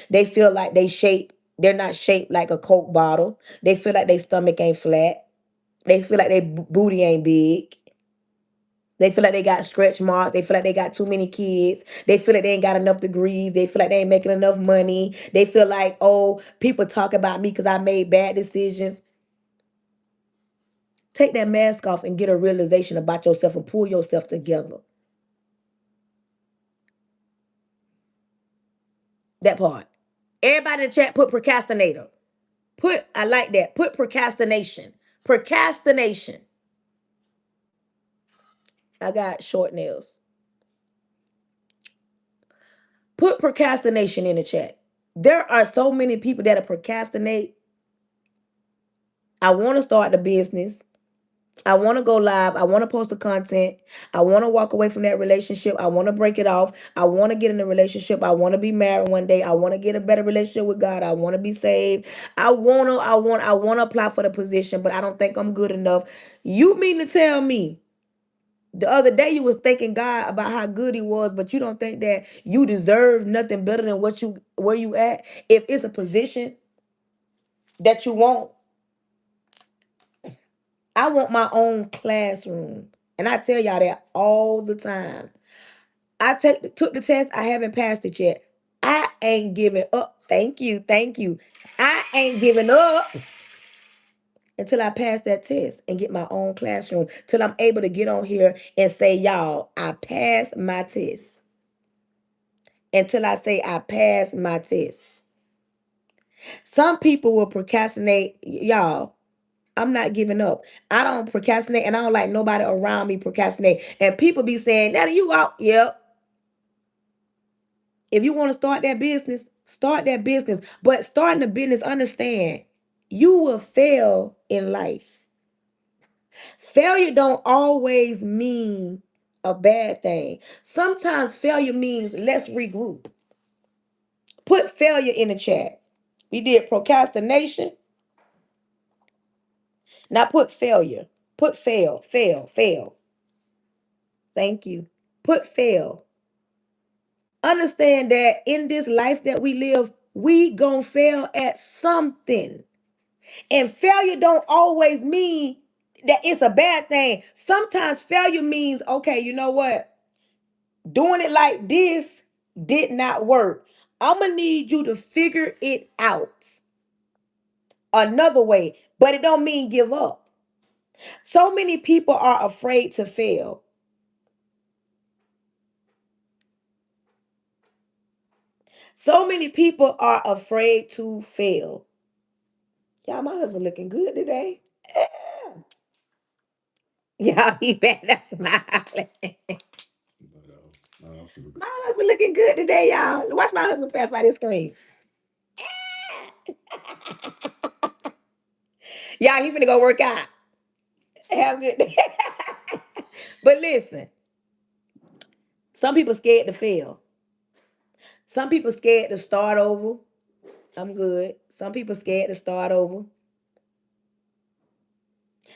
They feel like they're not shaped like a Coke bottle. They feel like their stomach ain't flat. They feel like their booty ain't big. They feel like they got stretch marks. They feel like they got too many kids. They feel like they ain't got enough degrees. They feel like they ain't making enough money. They feel like, oh, people talk about me because I made bad decisions. Take that mask off and get a realization about yourself and pull yourself together. That part. Everybody in the chat put procrastinator. I like that. Put procrastination. Procrastination. I got short nails. Put procrastination in the chat. There are so many people that procrastinate. I want to start the business. I want to go live. I want to post the content. I want to walk away from that relationship. I want to break it off. I want to get in a relationship. I want to be married one day. I want to get a better relationship with God. I want to be saved. I want to apply for the position, but I don't think I'm good enough. You mean to tell me the other day you was thanking God about how good he was, but you don't think that you deserve nothing better than where you at? If it's a position that you want, I want my own classroom. And I tell y'all that all the time. Took the test. I haven't passed it yet. I ain't giving up. Thank you. Thank you. I ain't giving up until I pass that test and get my own classroom. Till I'm able to get on here and say, y'all, I passed my test. Until I say I passed my test. Some people will procrastinate. Y'all, I'm not giving up. I don't procrastinate, and I don't like nobody around me procrastinate. And people be saying, "Now you out." Yep. If you want to start that business, start that business. But starting a business, understand, you will fail in life. Failure don't always mean a bad thing. Sometimes failure means let's regroup. Put failure in the chat. We did procrastination. Now put failure. Put fail, fail, fail. Thank you. Put fail. Understand that in this life that we live, we gonna fail at something. And failure don't always mean that it's a bad thing. Sometimes failure means, okay, you know what? Doing it like this did not work. I'm gonna need you to figure it out another way, but it don't mean give up. So many people are afraid to fail. So many people are afraid to fail. Y'all, my husband looking good today. Y'all, he better smiling. My husband looking good today, y'all. Watch my husband pass by this screen. Y'all, he finna go work out. Have a good day. But listen, some people scared to fail. Some people scared to start over. I'm good. Some people scared to start over.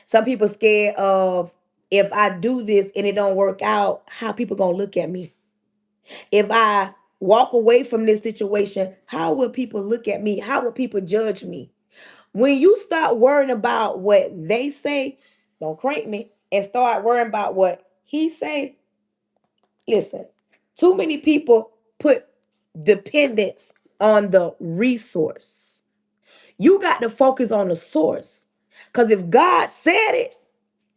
Some people scared of, if I do this and it don't work out, how people gonna look at me. If I walk away from this situation, how will people look at me? How will people judge me? When you start worrying about what they say, don't crank me, and start worrying about what he say, listen, too many people put dependence on the resource. You got to focus on the source. Because if God said it,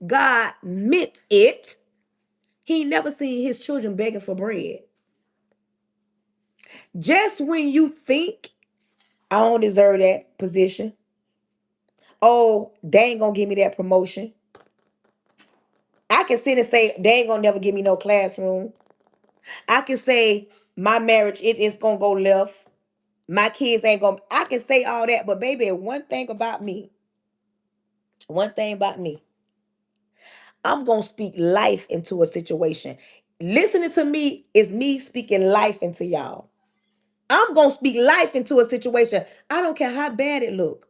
God meant it. He never seen his children begging for bread. Just when you think, I don't deserve that position. Oh, they ain't gonna give me that promotion. I can sit and say, they ain't gonna never give me no classroom. I can say, my marriage, it's gonna go left. My kids ain't gonna, I can say all that, but baby, one thing about me, I'm gonna speak life into a situation. Listening to me is me speaking life into y'all. I'm gonna speak life into a situation. I don't care how bad it look.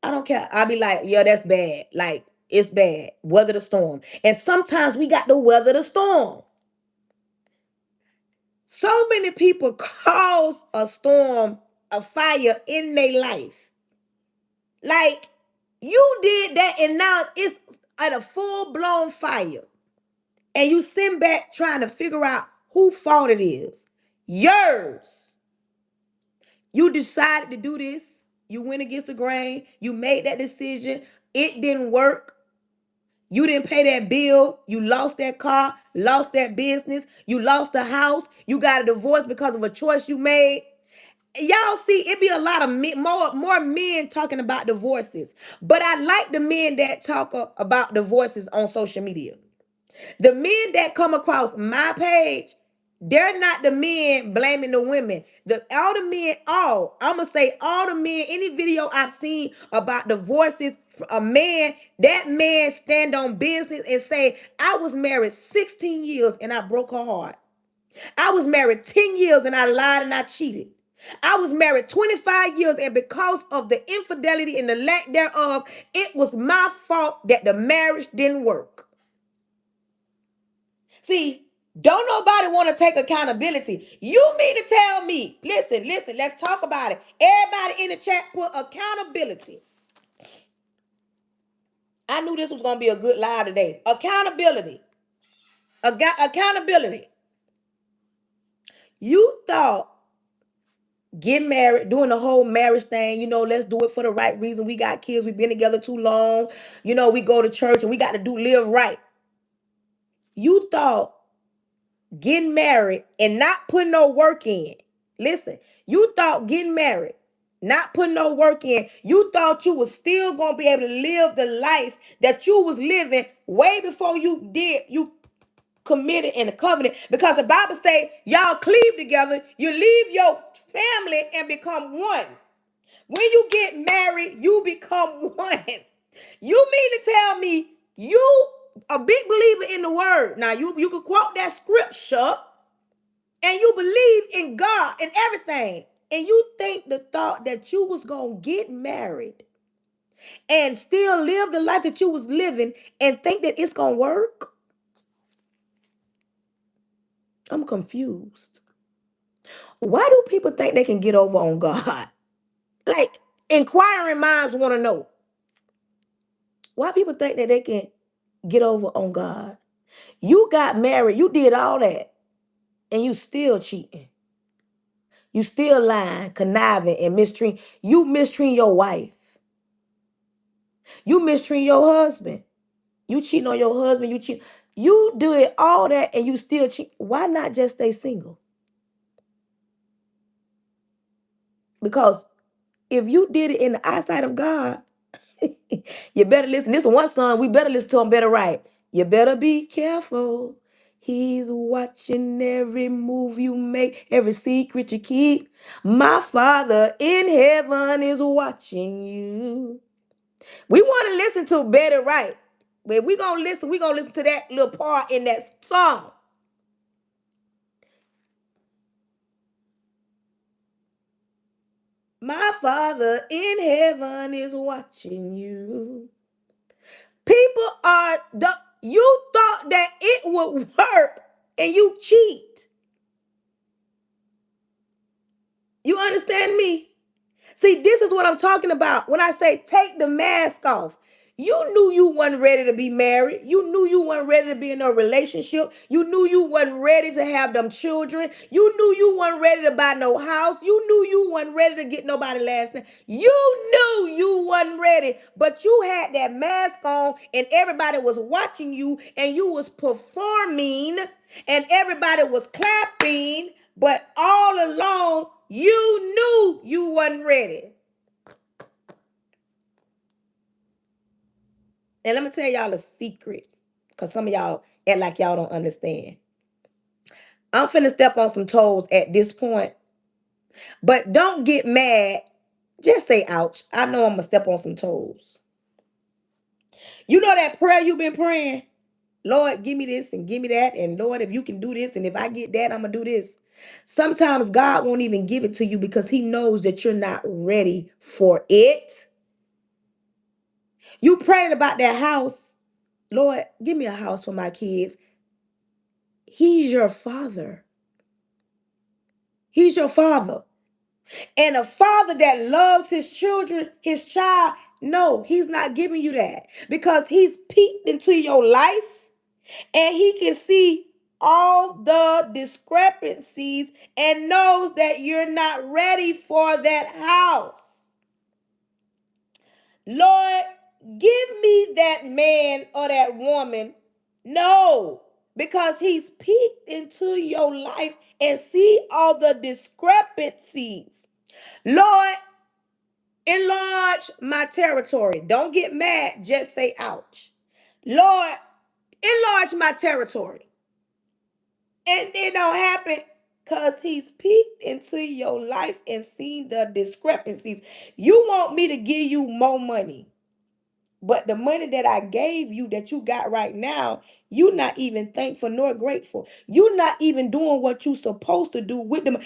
I don't care. I'll be like, yeah, that's bad. Like, it's bad. Weather the storm. And sometimes we got to weather the storm. So many people cause a storm, a fire in their life. Like, you did that and now it's at a full-blown fire. And you sit back trying to figure out whose fault it is. Yours. You decided to do this. You went against the grain. You made that decision. It didn't work. You didn't pay that bill. You lost that car, lost that business. You lost the house. You got a divorce because of a choice you made. Y'all see, it be a lot of men, more men talking about divorces. But I like the men that talk about divorces on social media. The men that come across my page, they're not the men blaming the women. All the men, I'm gonna say all the men, any video I've seen about divorces, a man, that man stand on business and say, I was married 16 years and I broke her heart. I was married 10 years and I lied and I cheated. I was married 25 years, and because of the infidelity and the lack thereof, it was my fault that the marriage didn't work. See, don't nobody want to take accountability. You mean to tell me, listen, let's talk about it. Everybody in the chat put accountability. I knew this was going to be a good live today. Accountability. Accountability. You thought getting married, doing the whole marriage thing, let's do it for the right reason. We got kids, we've been together too long. We go to church and we got to live right. You thought getting married and not putting no work in. Listen, you thought getting married, not putting no work in, you thought you was still going to be able to live the life that you was living way before you committed in the covenant, because the Bible say y'all cleave together, you leave your family and become one. When you get married, you become one. You mean to tell me you a big believer in the word? Now you can quote that scripture and you believe in God and everything. And you think the thought that you was going to get married and still live the life that you was living and think that it's going to work? I'm confused. Why do people think they can get over on God? Like, inquiring minds want to know. Why people think that they can get over on God? You got married, you did all that, and you still cheating. You still lying, conniving, and mistreating. You mistreating your wife. You mistreating your husband. You cheating on your husband. You cheat. You do it all that and you still cheat. Why not just stay single? Because if you did it in the eyesight of God, you better listen. This one son, we better listen to him better right. You better be careful. He's watching every move you make, every secret you keep. My Father in heaven is watching you. We want to listen to Better Right. But if we're gonna listen to that little part in that song. My Father in heaven is watching you. People are you thought that it would work and you cheat. You understand me? See, this is what I'm talking about when I say take the mask off. You knew you wasn't ready to be married. You knew you weren't ready to be in a relationship. You knew you wasn't ready to have them children. You knew you weren't ready to buy no house. You knew you wasn't ready to get nobody last name. You knew you wasn't ready, but you had that mask on and everybody was watching you and you was performing and everybody was clapping, but all along you knew you wasn't ready. And let me tell y'all a secret, because some of y'all act like y'all don't understand. I'm finna step on some toes at this point, but don't get mad. Just say ouch. I know I'm gonna step on some toes. You know that prayer you've been praying? Lord, give me this and give me that. And Lord, if you can do this, and if I get that, I'm gonna do this. Sometimes God won't even give it to you because he knows that you're not ready for it. You praying about that house. Lord, give me a house for my kids. He's your father. He's your father. And a father that loves his children, his child, no, he's not giving you that because he's peeked into your life and he can see all the discrepancies and knows that you're not ready for that house. Lord, give me that man or that woman. No, because he's peeked into your life and see all the discrepancies. Lord, enlarge my territory. Don't get mad, just say ouch. Lord, enlarge my territory. And it don't happen because he's peeked into your life and seen the discrepancies. You want me to give you more money. But the money that I gave you that you got right now, you're not even thankful nor grateful. You're not even doing what you're supposed to do with them.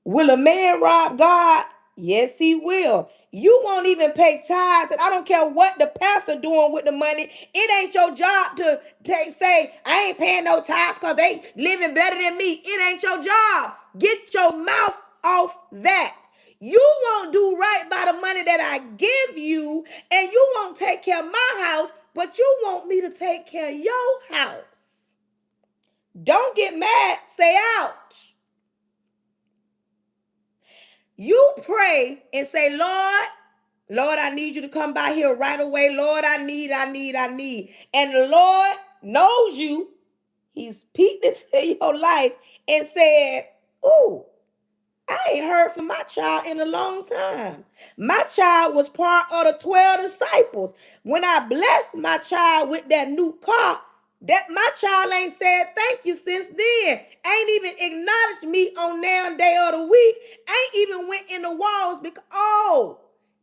Will a man rob God? Yes, he will. You won't even pay tithes, and I don't care what the pastor doing with the money. It ain't your job to say, I ain't paying no tithes because they living better than me. It ain't your job. Get your mouth off that. You won't do right by the money that I give you, and you won't take care of my house, but you want me to take care of your house. Don't get mad, say ouch. You pray and say, Lord, I need you to come by here right away. Lord, I need. And the Lord knows you. He's peeked into your life and said, ooh, I ain't heard from my child in a long time. My child was part of the 12 disciples. When I blessed my child with that new car, that my child ain't said thank you since then. Ain't even acknowledged me on now day of the week. Ain't even went in the walls because,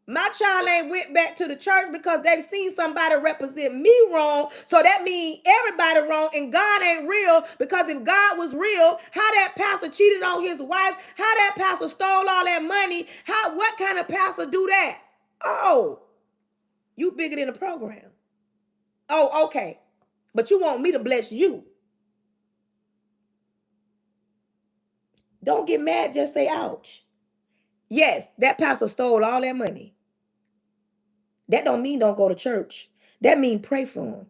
my child ain't went back to the church because they've seen somebody represent me wrong. So that means everybody wrong and God ain't real, because if God was real, how that pastor cheated on his wife, how that pastor stole all that money, what kind of pastor do that? Oh, you bigger than the program. Oh, okay. But you want me to bless you. Don't get mad, just say ouch. Yes, that pastor stole all that money. That don't mean don't go to church. That mean pray for him.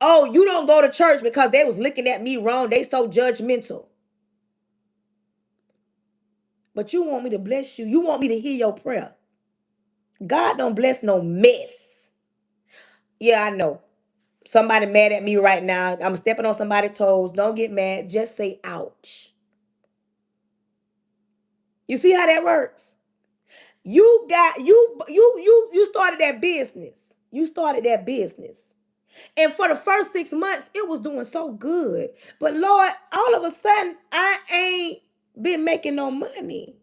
Oh, you don't go to church because they was looking at me wrong. They so judgmental. But you want me to bless you. You want me to hear your prayer. God don't bless no mess. Yeah, I know. Somebody mad at me right now. I'm stepping on somebody's toes. Don't get mad. Just say ouch. You see how that works? You started that business. You started that business. And for the first 6 months, it was doing so good. But Lord, all of a sudden, I ain't been making no money.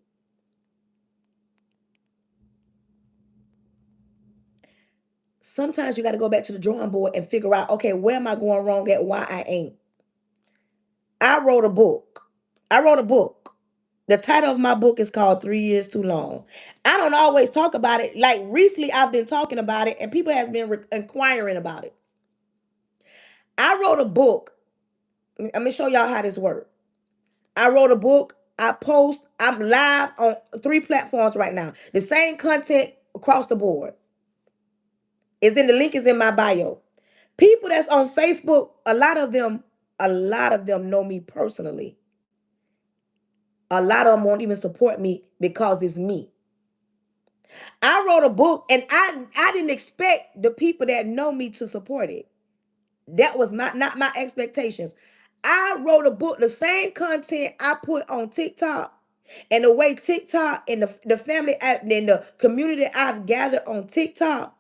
Sometimes you got to go back to the drawing board and figure out, okay, where am I going wrong at? Why I ain't? I wrote a book. I wrote a book. The title of my book is called 3 Years Too Long. I don't always talk about it. Like recently, I've been talking about it, and people has been inquiring about it. I wrote a book. I'm gonna show y'all how this works. I wrote a book. I post. I'm live on 3 platforms right now. The same content across the board. Is in the link is in my bio. People that's on Facebook, a lot of them know me personally. A lot of them won't even support me because it's me. I wrote a book and I didn't expect the people that know me to support it. That was not my expectations. I wrote a book, the same content I put on TikTok, and the way TikTok and the family app and the community I've gathered on TikTok.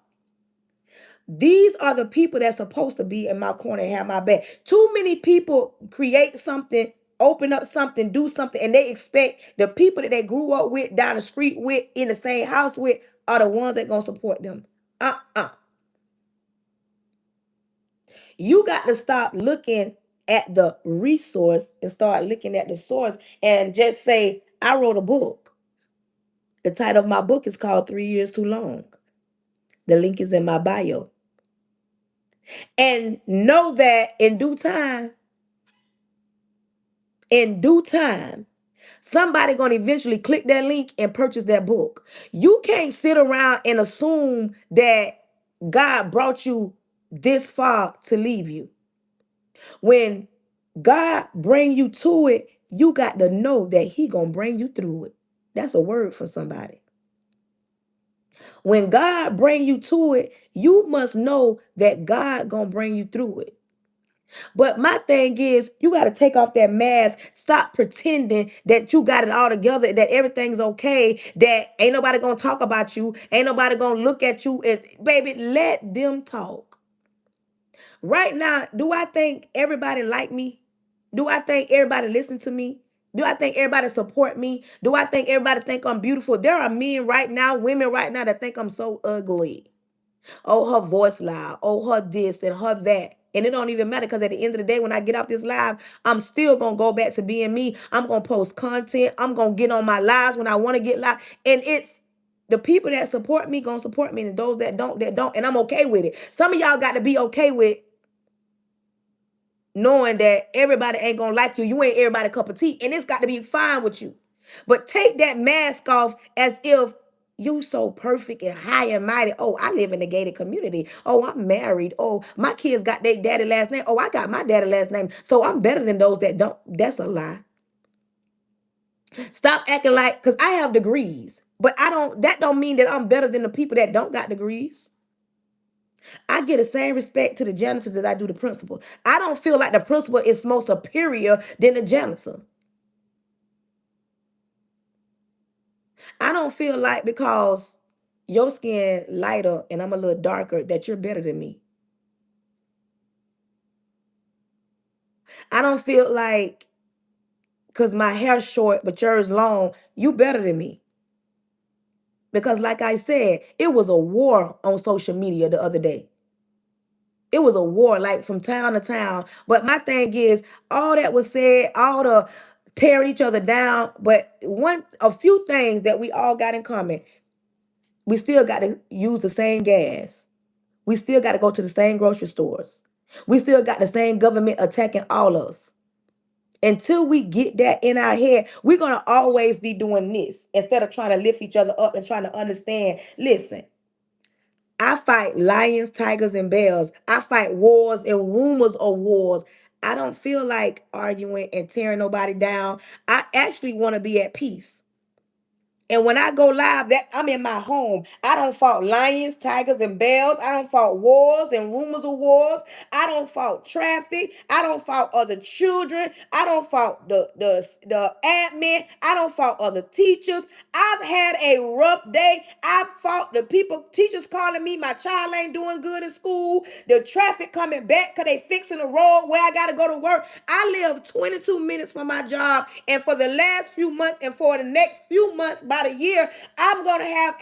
These are the people that's supposed to be in my corner and have my back. Too many people create something, open up something, do something, and they expect the people that they grew up with, down the street with, in the same house with, are the ones that gonna support them. Uh-uh. You got to stop looking at the resource and start looking at the source and just say, I wrote a book. The title of my book is called 3 Years Too Long. The link is in my bio. And know that in due time, somebody gonna eventually click that link and purchase that book. You can't sit around and assume that God brought you this far to leave you. When God bring you to it, you got to know that he gonna bring you through it. That's a word for somebody. When God bring you to it, you must know that God gonna bring you through it. But my thing is, you got to take off that mask. Stop pretending that you got it all together, that everything's okay, that ain't nobody gonna talk about you, ain't nobody gonna look at you. And baby, let them talk. Right now, do I think everybody like me? Do I think everybody listen to me? Do I think everybody support me? Do I think everybody think I'm beautiful? There are men right now, women right now that think I'm so ugly. Oh, her voice loud. Oh, her this and her that. And it don't even matter because at the end of the day, when I get off this live, I'm still going to go back to being me. I'm going to post content. I'm going to get on my lives when I want to get live. And it's the people that support me going to support me. And those that don't, that don't. And I'm okay with it. Some of y'all got to be okay with knowing that everybody ain't gonna like you. You ain't everybody cup of tea, and it's got to be fine with you. But take that mask off as if you so perfect and high and mighty. Oh, I live in a gated community. Oh, I'm married. Oh, my kids got their daddy last name. Oh, I got my daddy last name. So I'm better than those that don't. That's a lie. Stop acting like, because I have degrees, but I don't, that don't mean that I'm better than the people that don't got degrees. I get the same respect to the janitors as I do the principal. I don't feel like the principal is more superior than the janitor. I don't feel like because your skin lighter and I'm a little darker that you're better than me. I don't feel like because my hair's short but yours long, you better than me. Because like I said, it was a war on social media the other day. It was a war, like from town to town. But my thing is, all that was said, all the tearing each other down, but a few things that we all got in common. We still got to use the same gas. We still got to go to the same grocery stores. We still got the same government attacking all of us. Until we get that in our head, we're going to always be doing this instead of trying to lift each other up and trying to understand. Listen, I fight lions, tigers, and bears. I fight wars and rumors of wars. I don't feel like arguing and tearing nobody down. I actually want to be at peace. And when I go live, that I'm in my home. I don't fault lions, tigers, and bears. I don't fault wars and rumors of wars. I don't fault traffic. I don't fault other children. I don't fault the admin. I don't fault other teachers. I've had a rough day. I fought the teachers calling me my child ain't doing good in school. The traffic coming back because they fixing the road where I got to go to work. I live 22 minutes from my job. And for the last few months and for the next few months, by the year, I'm going to have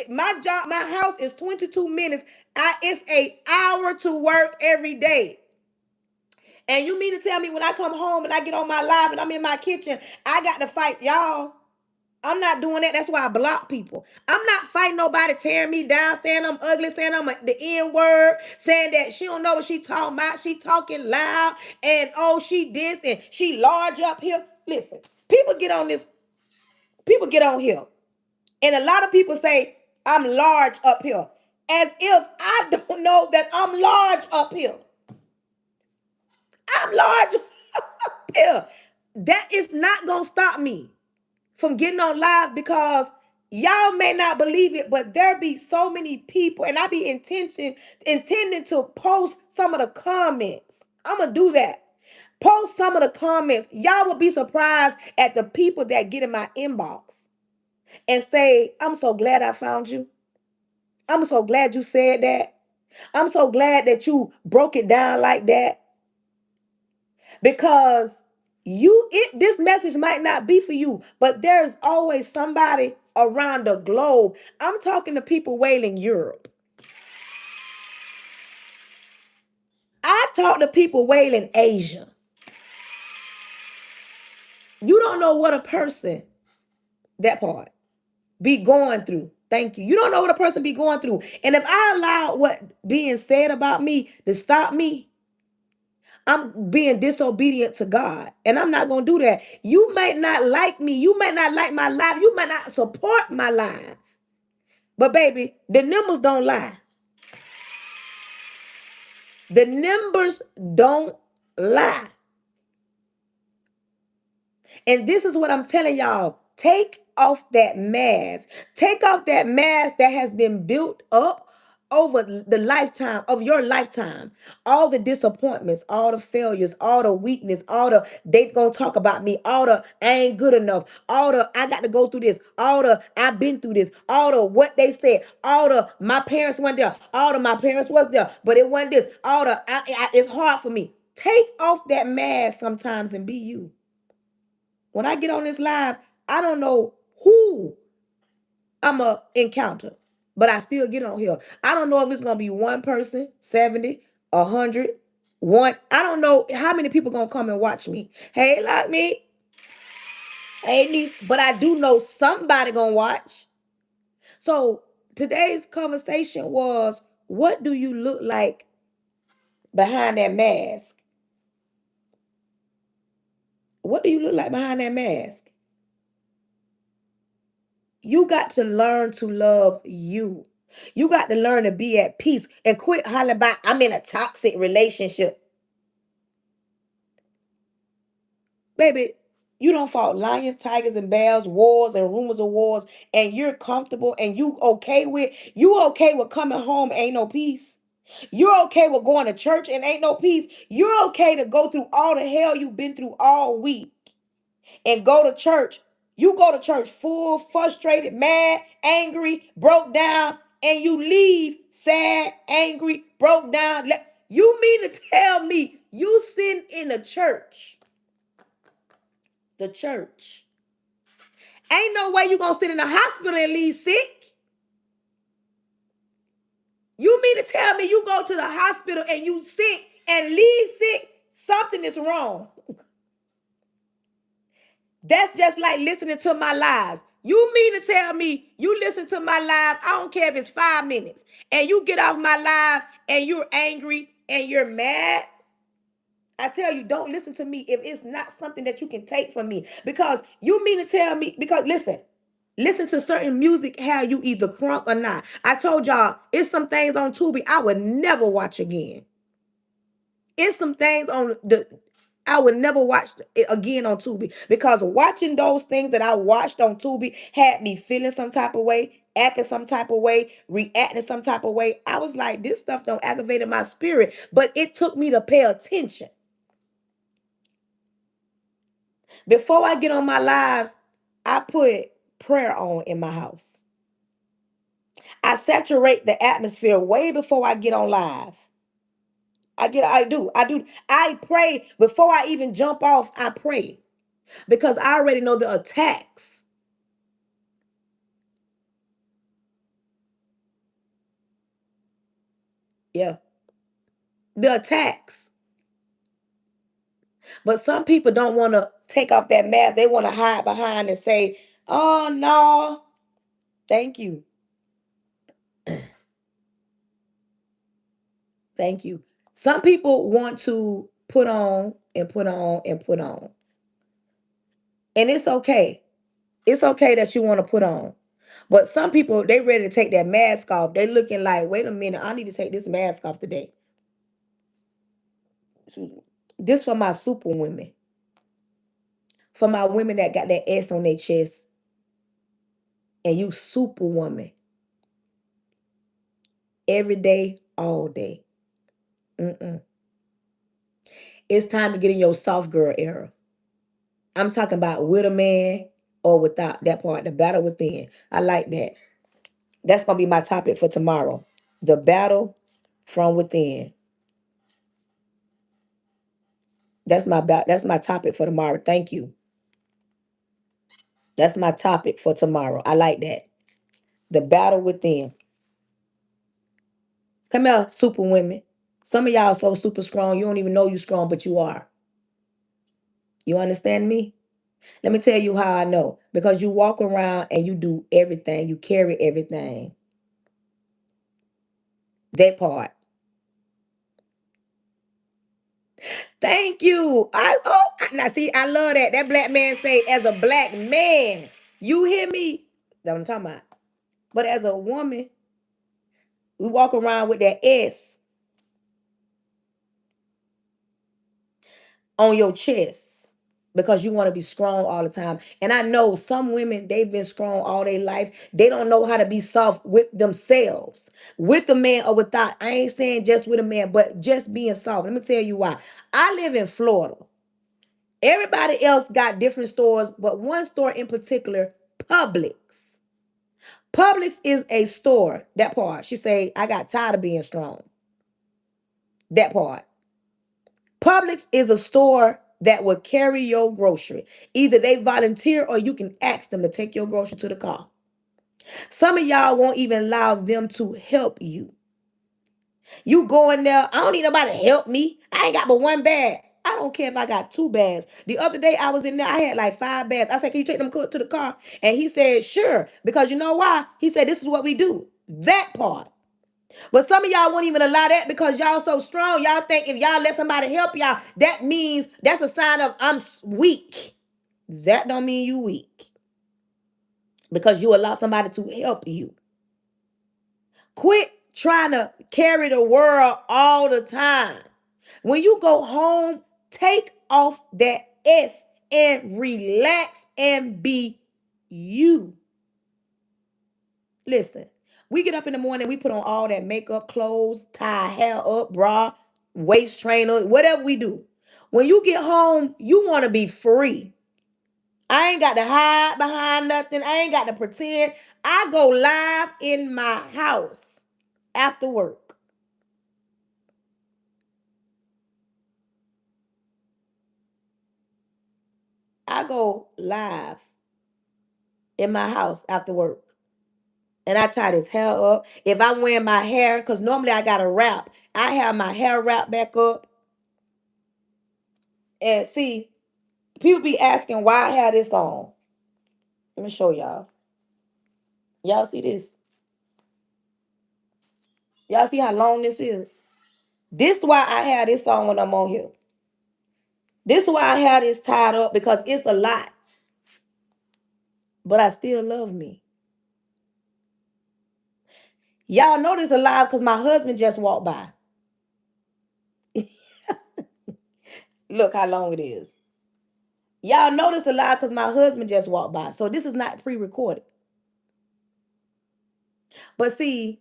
my job, my house is 22 minutes. It's an hour to work every day. And you mean to tell me when I come home and I get on my live and I'm in my kitchen, I got to fight y'all? I'm not doing that. That's why I block people. I'm not fighting nobody tearing me down, saying I'm ugly, saying I'm the N word, saying that she don't know what she talking about. She talking loud and oh, she this and she large up here. Listen, people get on here. And a lot of people say I'm large up here. As if I don't know that I'm large up here. I'm large up here. That is not going to stop me from getting on live because y'all may not believe it, but there be so many people, and I be intending to post some of the comments. I'm gonna do that. Post some of the comments. Y'all will be surprised at the people that get in my inbox and say, I'm so glad I found you. I'm so glad you said that. I'm so glad that you broke it down like that. Because this message might not be for you, but there's always somebody around the globe. I'm talking to people wailing Europe. I talk to people wailing Asia. You don't know what a person, that part, be going through. Thank you. You don't know what a person be going through. And if I allow what being said about me to stop me, I'm being disobedient to God. And I'm not going to do that. You might not like me. You might not like my life. You might not support my life. But baby, the numbers don't lie. The numbers don't lie. And this is what I'm telling y'all. Take off that mask. Take off that mask that has been built up over the lifetime of your lifetime. All the disappointments, all the failures, all the weakness, all the they gonna talk about me, all the I ain't good enough, all the I got to go through this, all the I've been through this, all the what they said, all the my parents weren't there, all the my parents was there, but it wasn't this, all the it's hard for me. Take off that mask sometimes and be you. When I get on this live, I don't know who I'm going to encounter, but I still get on here. I don't know if it's going to be one person, 70, 100, one. I don't know how many people going to come and watch me. Hey, like me. Hey, niece. But I do know somebody going to watch. So today's conversation was, what do you look like behind that mask? What do you look like behind that mask? You got to learn to love you. You got to learn to be at peace and quit hollering about, I'm in a toxic relationship. Baby, you don't fought lions, tigers, and bears, wars and rumors of wars, and you're comfortable and you okay with coming home, ain't no peace. You're okay with going to church and ain't no peace. You're okay to go through all the hell you've been through all week and go to church. You go to church full, frustrated, mad, angry, broke down, and you leave sad, angry, broke down. You mean to tell me you sitting in the church. Ain't no way you gonna sit in the hospital and leave sick. You mean to tell me you go to the hospital and you sick and leave sick? Something is wrong. That's just like listening to my lives. You mean to tell me you listen to my live, I don't care if it's 5 minutes, and you get off my live and you're angry and you're mad? I tell you, don't listen to me if it's not something that you can take from me. Because you mean to tell me, because listen to certain music, how you either crunk or not. I told y'all, it's some things on Tubi I would never watch again. It's some things on I would never watch it again on Tubi because watching those things that I watched on Tubi had me feeling some type of way, acting some type of way, reacting some type of way. I was like, this stuff don't aggravate my spirit, but it took me to pay attention. Before I get on my lives, I put prayer on in my house. I saturate the atmosphere way before I get on live. I pray before I even jump off. I pray because I already know the attacks. Yeah, the attacks. But some people don't want to take off that mask. They want to hide behind and say, "Oh no, thank you, thank you." Some people want to put on and put on and put on, and it's okay. It's okay that you want to put on. But some people, they ready to take that mask off. They looking like, wait a minute, I need to take this mask off today. This for my super women. For my women that got that S on their chest. And you super woman. Every day, all day. Mm-mm. It's time to get in your soft girl era. I'm talking about with a man or without that part, the battle within. I like that. That's going to be my topic for tomorrow. The battle from within. That's my topic for tomorrow. Thank you. That's my topic for tomorrow. I like that. The battle within. Come here, super women. Some of y'all so super strong, you don't even know you strong, but you are. You understand me? Let me tell you how I know. Because you walk around and you do everything. You carry everything. That part. Thank you. Now see, I love that. That black man say, as a black man, you hear me? That's what I'm talking about. But as a woman, we walk around with that S on your chest because you want to be strong all the time. And I know some women, they've been strong all their life. They don't know how to be soft with themselves, with a man or without. I ain't saying just with a man, but just being soft. Let me tell you why. I live in Florida. Everybody else got different stores, but one store in particular, Publix. Publix is a store. That part. She say, I got tired of being strong. That part. Publix is a store that will carry your grocery. Either they volunteer or you can ask them to take your grocery to the car. Some of y'all won't even allow them to help you. You go in there, I don't need nobody to help me. I ain't got but one bag. I don't care if I got two bags. The other day I was in there, I had like five bags. I said, can you take them to the car? And he said, sure. Because you know why? He said, this is what we do. That part. But some of y'all won't even allow that because y'all so strong. Y'all think if y'all let somebody help y'all, that means that's a sign of I'm weak. That don't mean you weak because you allow somebody to help you. Quit trying to carry the world all the time. When you go home, take off that S and relax and be you. Listen, we get up in the morning, we put on all that makeup, clothes, tie hair up, bra, waist trainer, whatever we do. When you get home, you want to be free. I ain't got to hide behind nothing. I ain't got to pretend. I go live in my house after work. I go live in my house after work. And I tie this hair up. If I'm wearing my hair, because normally I got a wrap, I have my hair wrapped back up. And see, people be asking why I have this on. Let me show y'all. Y'all see this? Y'all see how long this is? This is why I have this on when I'm on here. This is why I have this tied up because it's a lot. But I still love me. Y'all know this alive because my husband just walked by. Look how long it is. Y'all notice a lot because my husband just walked by. So this is not pre-recorded. But see,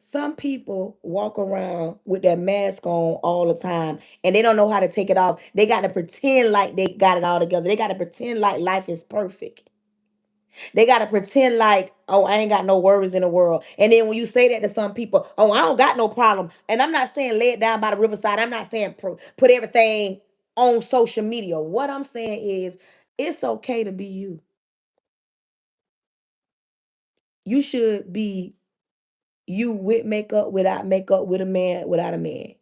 some people walk around with their mask on all the time and they don't know how to take it off. They got to pretend like they got it all together. They got to pretend like life is perfect. They got to pretend like, oh, I ain't got no worries in the world. And then when you say that to some people, oh, I don't got no problem. And I'm not saying lay it down by the riverside. I'm not saying put everything on social media. What I'm saying is it's okay to be you. You should be you with makeup, without makeup, with a man, without a man.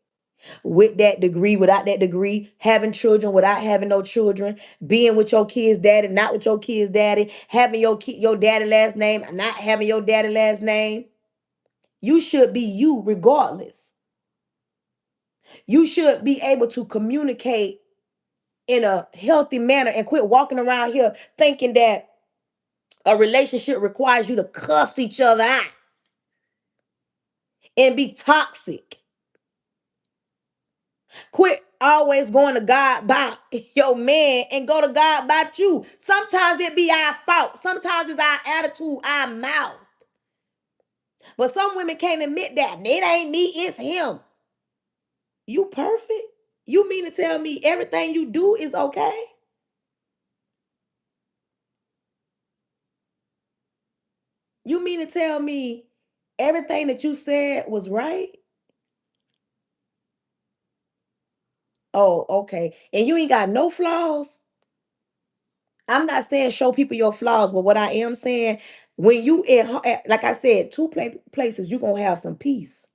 With that degree, without that degree, having children, without having no children, being with your kids' daddy, not with your kids' daddy, having your daddy last name, not having your daddy last name. You should be you regardless. You should be able to communicate in a healthy manner and quit walking around here thinking that a relationship requires you to cuss each other out and be toxic. Quit always going to God by your man and go to God by you. Sometimes it be our fault. Sometimes it's our attitude, our mouth. But some women can't admit that. It ain't me, it's him. You perfect? You mean to tell me everything you do is okay? You mean to tell me everything that you said was right? Oh, okay. And you ain't got no flaws? I'm not saying show people your flaws, but what I am saying, when you like I said, two places, you're gonna have some peace.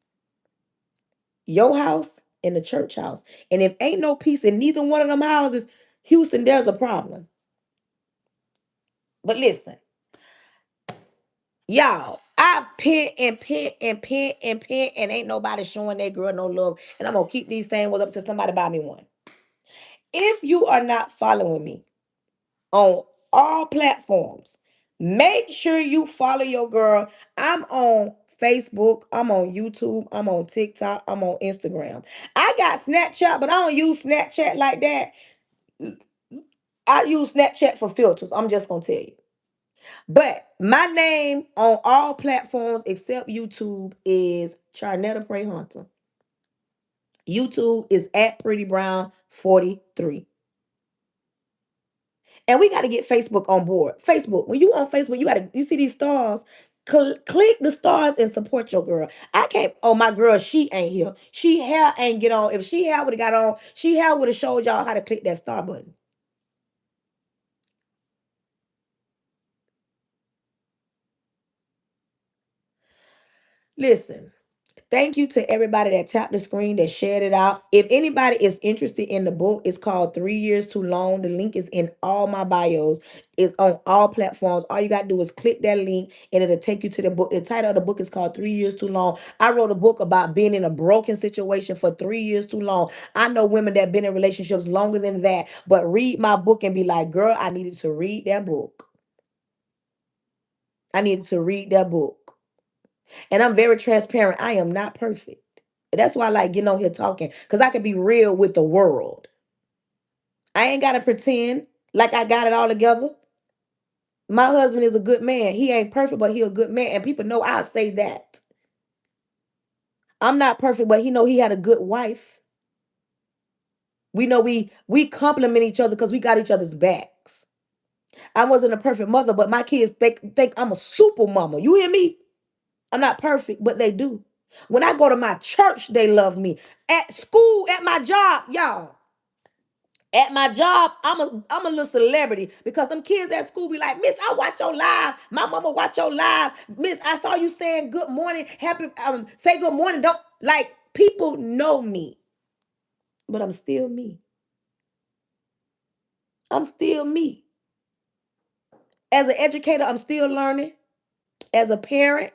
Your house and the church house. And if ain't no peace in neither one of them houses, Houston, there's a problem. But listen, y'all, I've pent and pent and pent and pent, and ain't nobody showing that girl no love. And I'm gonna keep these saying words up till somebody buy me one. If you are not following me on all platforms, make sure you follow your girl. I'm on Facebook, I'm on YouTube, I'm on TikTok, I'm on Instagram. I got Snapchat, but I don't use Snapchat like that. I use Snapchat for filters. I'm just gonna tell you. But my name on all platforms except YouTube is Charnetta Pray Hunter. YouTube is at Pretty Brown 43. And we got to get Facebook on board. Facebook, when you on Facebook, you see these stars. Click the stars and support your girl. I can't. Oh, my girl, she ain't here. She hair ain't get on. If she hair would have got on, she hair would have showed y'all how to click that star button. Listen. Thank you to everybody that tapped the screen, that shared it out. If anybody is interested in the book, it's called 3 Years Too Long. The link is in all my bios. It's on all platforms. All you got to do is click that link and it'll take you to the book. The title of the book is called 3 Years Too Long. I wrote a book about being in a broken situation for 3 years too long. I know women that have been in relationships longer than that, but read my book and be like, girl, I needed to read that book. I needed to read that book. And I'm very transparent. I am not perfect. That's why I like getting on here talking, because I can be real with the world. I ain't got to pretend like I got it all together. My husband is a good man. He ain't perfect, but he a good man. And people know I say that. I'm not perfect, but he know he had a good wife. We know we compliment each other because we got each other's backs. I wasn't a perfect mother, but my kids think I'm a super mama. You hear me? I'm not perfect, but they do. When I go to my church, they love me. At school, at my job, y'all. At my job, I'm a little celebrity because them kids at school be like, Miss, I watch your live. My mama watch your live. Miss, I saw you saying good morning. Happy say good morning. Don't like people know me, but I'm still me. I'm still me. As an educator, I'm still learning. As a parent,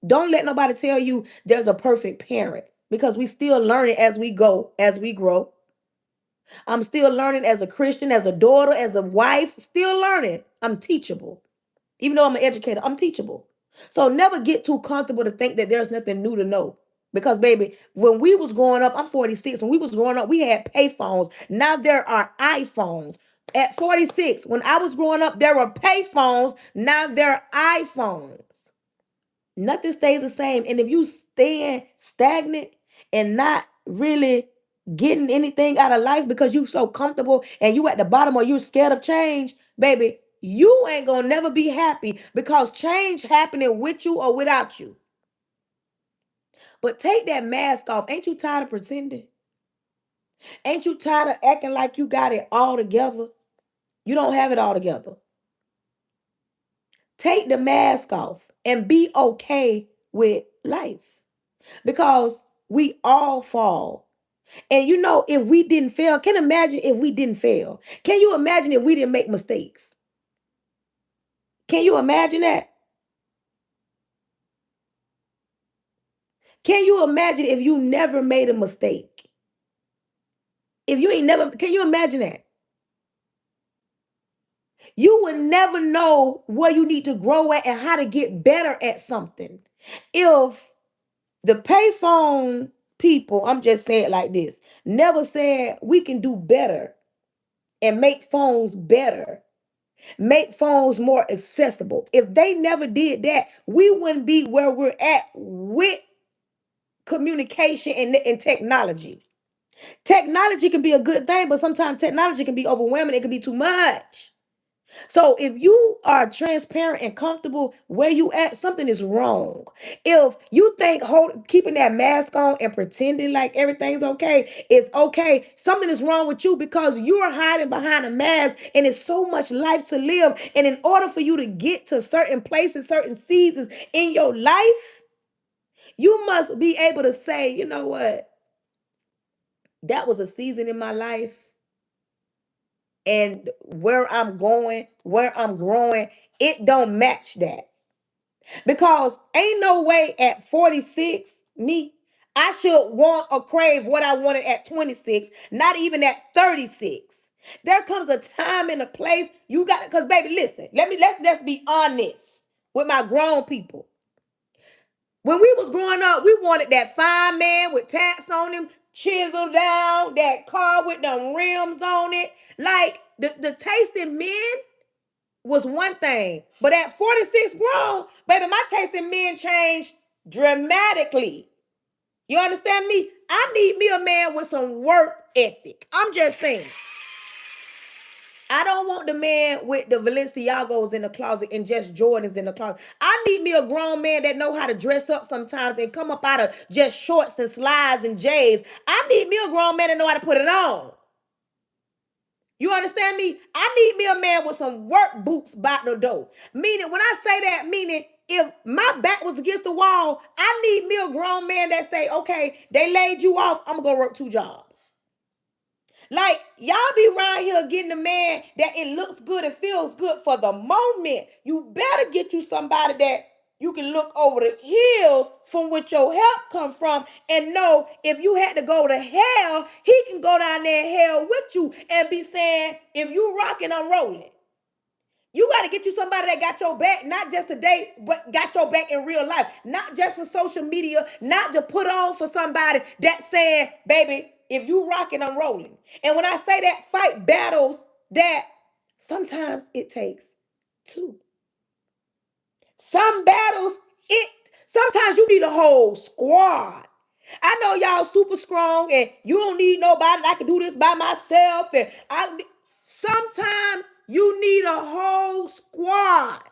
don't let nobody tell you there's a perfect parent because we still learning as we go, as we grow. I'm still learning as a Christian, as a daughter, as a wife, still learning. I'm teachable. Even though I'm an educator, I'm teachable. So never get too comfortable to think that there's nothing new to know. Because baby, when we was growing up, I'm 46. When we was growing up, we had pay phones. Now there are iPhones. At 46, when I was growing up, there were pay phones. Now there are iPhones. Nothing stays the same. And if you stand stagnant and not really getting anything out of life because you so comfortable and you at the bottom or you're scared of change, baby, you ain't gonna never be happy because change happening with you or without you. But take that mask off. Ain't you tired of pretending? Ain't you tired of acting like you got it all together? You don't have it all together. Take the mask off and be okay with life because we all fall. And you know, if we didn't fail, can you imagine if we didn't fail? Can you imagine if we didn't make mistakes? Can you imagine that? Can you imagine if you never made a mistake? If you ain't never, can you imagine that? You would never know where you need to grow at and how to get better at something. If the payphone people, I'm just saying it like this, never said we can do better and make phones better, make phones more accessible. If they never did that, we wouldn't be where we're at with communication and technology. Technology can be a good thing, but sometimes technology can be overwhelming. It can be too much. So if you are transparent and comfortable where you at, something is wrong. If you think keeping that mask on and pretending like everything's okay is okay, something is wrong with you because you are hiding behind a mask and it's so much life to live. And in order for you to get to certain places, certain seasons in your life, you must be able to say, you know what? That was a season in my life and where I'm going, where I'm growing, it don't match that. Because ain't no way at 46, me, I should want or crave what I wanted at 26, not even at 36. There comes a time and a place you got, because baby, listen, let's be honest with my grown people. When we was growing up, we wanted that fine man with tats on him, chiseled down, that car with them rims on it. Like the taste in men was one thing. But at 46 grown, baby, my taste in men changed dramatically. You understand me? I need me a man with some work ethic. I'm just saying. I don't want the man with the Balenciagos in the closet and just Jordans in the closet. I need me a grown man that know how to dress up sometimes and come up out of just shorts and slides and J's. I need me a grown man that know how to put it on. You understand me? I need me a man with some work boots by the door. Meaning, when I say that, meaning if my back was against the wall, I need me a grown man that say, okay, they laid you off, I'm gonna go work 2 jobs. Like, y'all be around here getting a man that it looks good and feels good for the moment. You better get you somebody that you can look over the hills from which your help come from and know if you had to go to hell, he can go down there in hell with you and be saying, if you rocking, I'm rolling. You got to get you somebody that got your back, not just today, but got your back in real life. Not just for social media, not to put on for somebody that's saying, baby, if you rocking, I'm rolling. And when I say that, fight battles that sometimes it takes two. Some battles, sometimes you need a whole squad. I know y'all super strong and you don't need nobody. I can do this by myself. And sometimes you need a whole squad.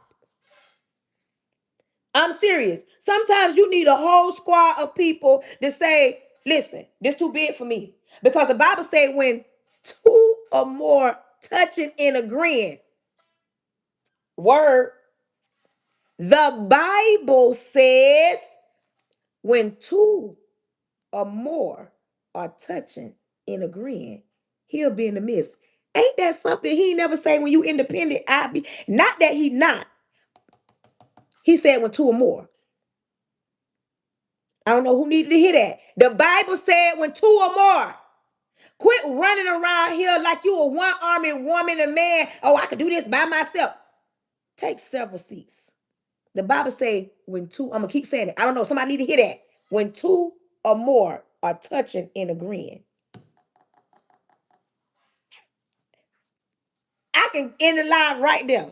I'm serious. Sometimes you need a whole squad of people to say, listen, this too big for me. Because the Bible says when two or more touching and agreeing, word, the Bible says when two or more are touching and agreeing, he'll be in the midst. Ain't that something he never say when you independent? I be not that he not. He said when two or more. I don't know who needed to hear that. The Bible said when two or more. Quit running around here like you a one-armed woman and man. Oh, I can do this by myself. Take several seats. The Bible say when two, I'm going to keep saying it. I don't know. Somebody need to hear that. When two or more are touching and agreeing. I can end the line right there.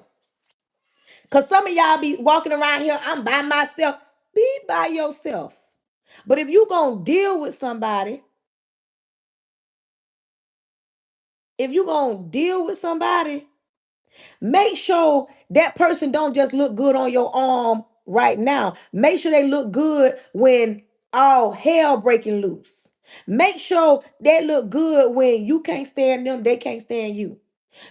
Because some of y'all be walking around here, I'm by myself. Be by yourself. But if you going to deal with somebody, if you going to deal with somebody, make sure that person don't just look good on your arm right now. Make sure they look good when all hell breaking loose. Make sure they look good when you can't stand them, they can't stand you.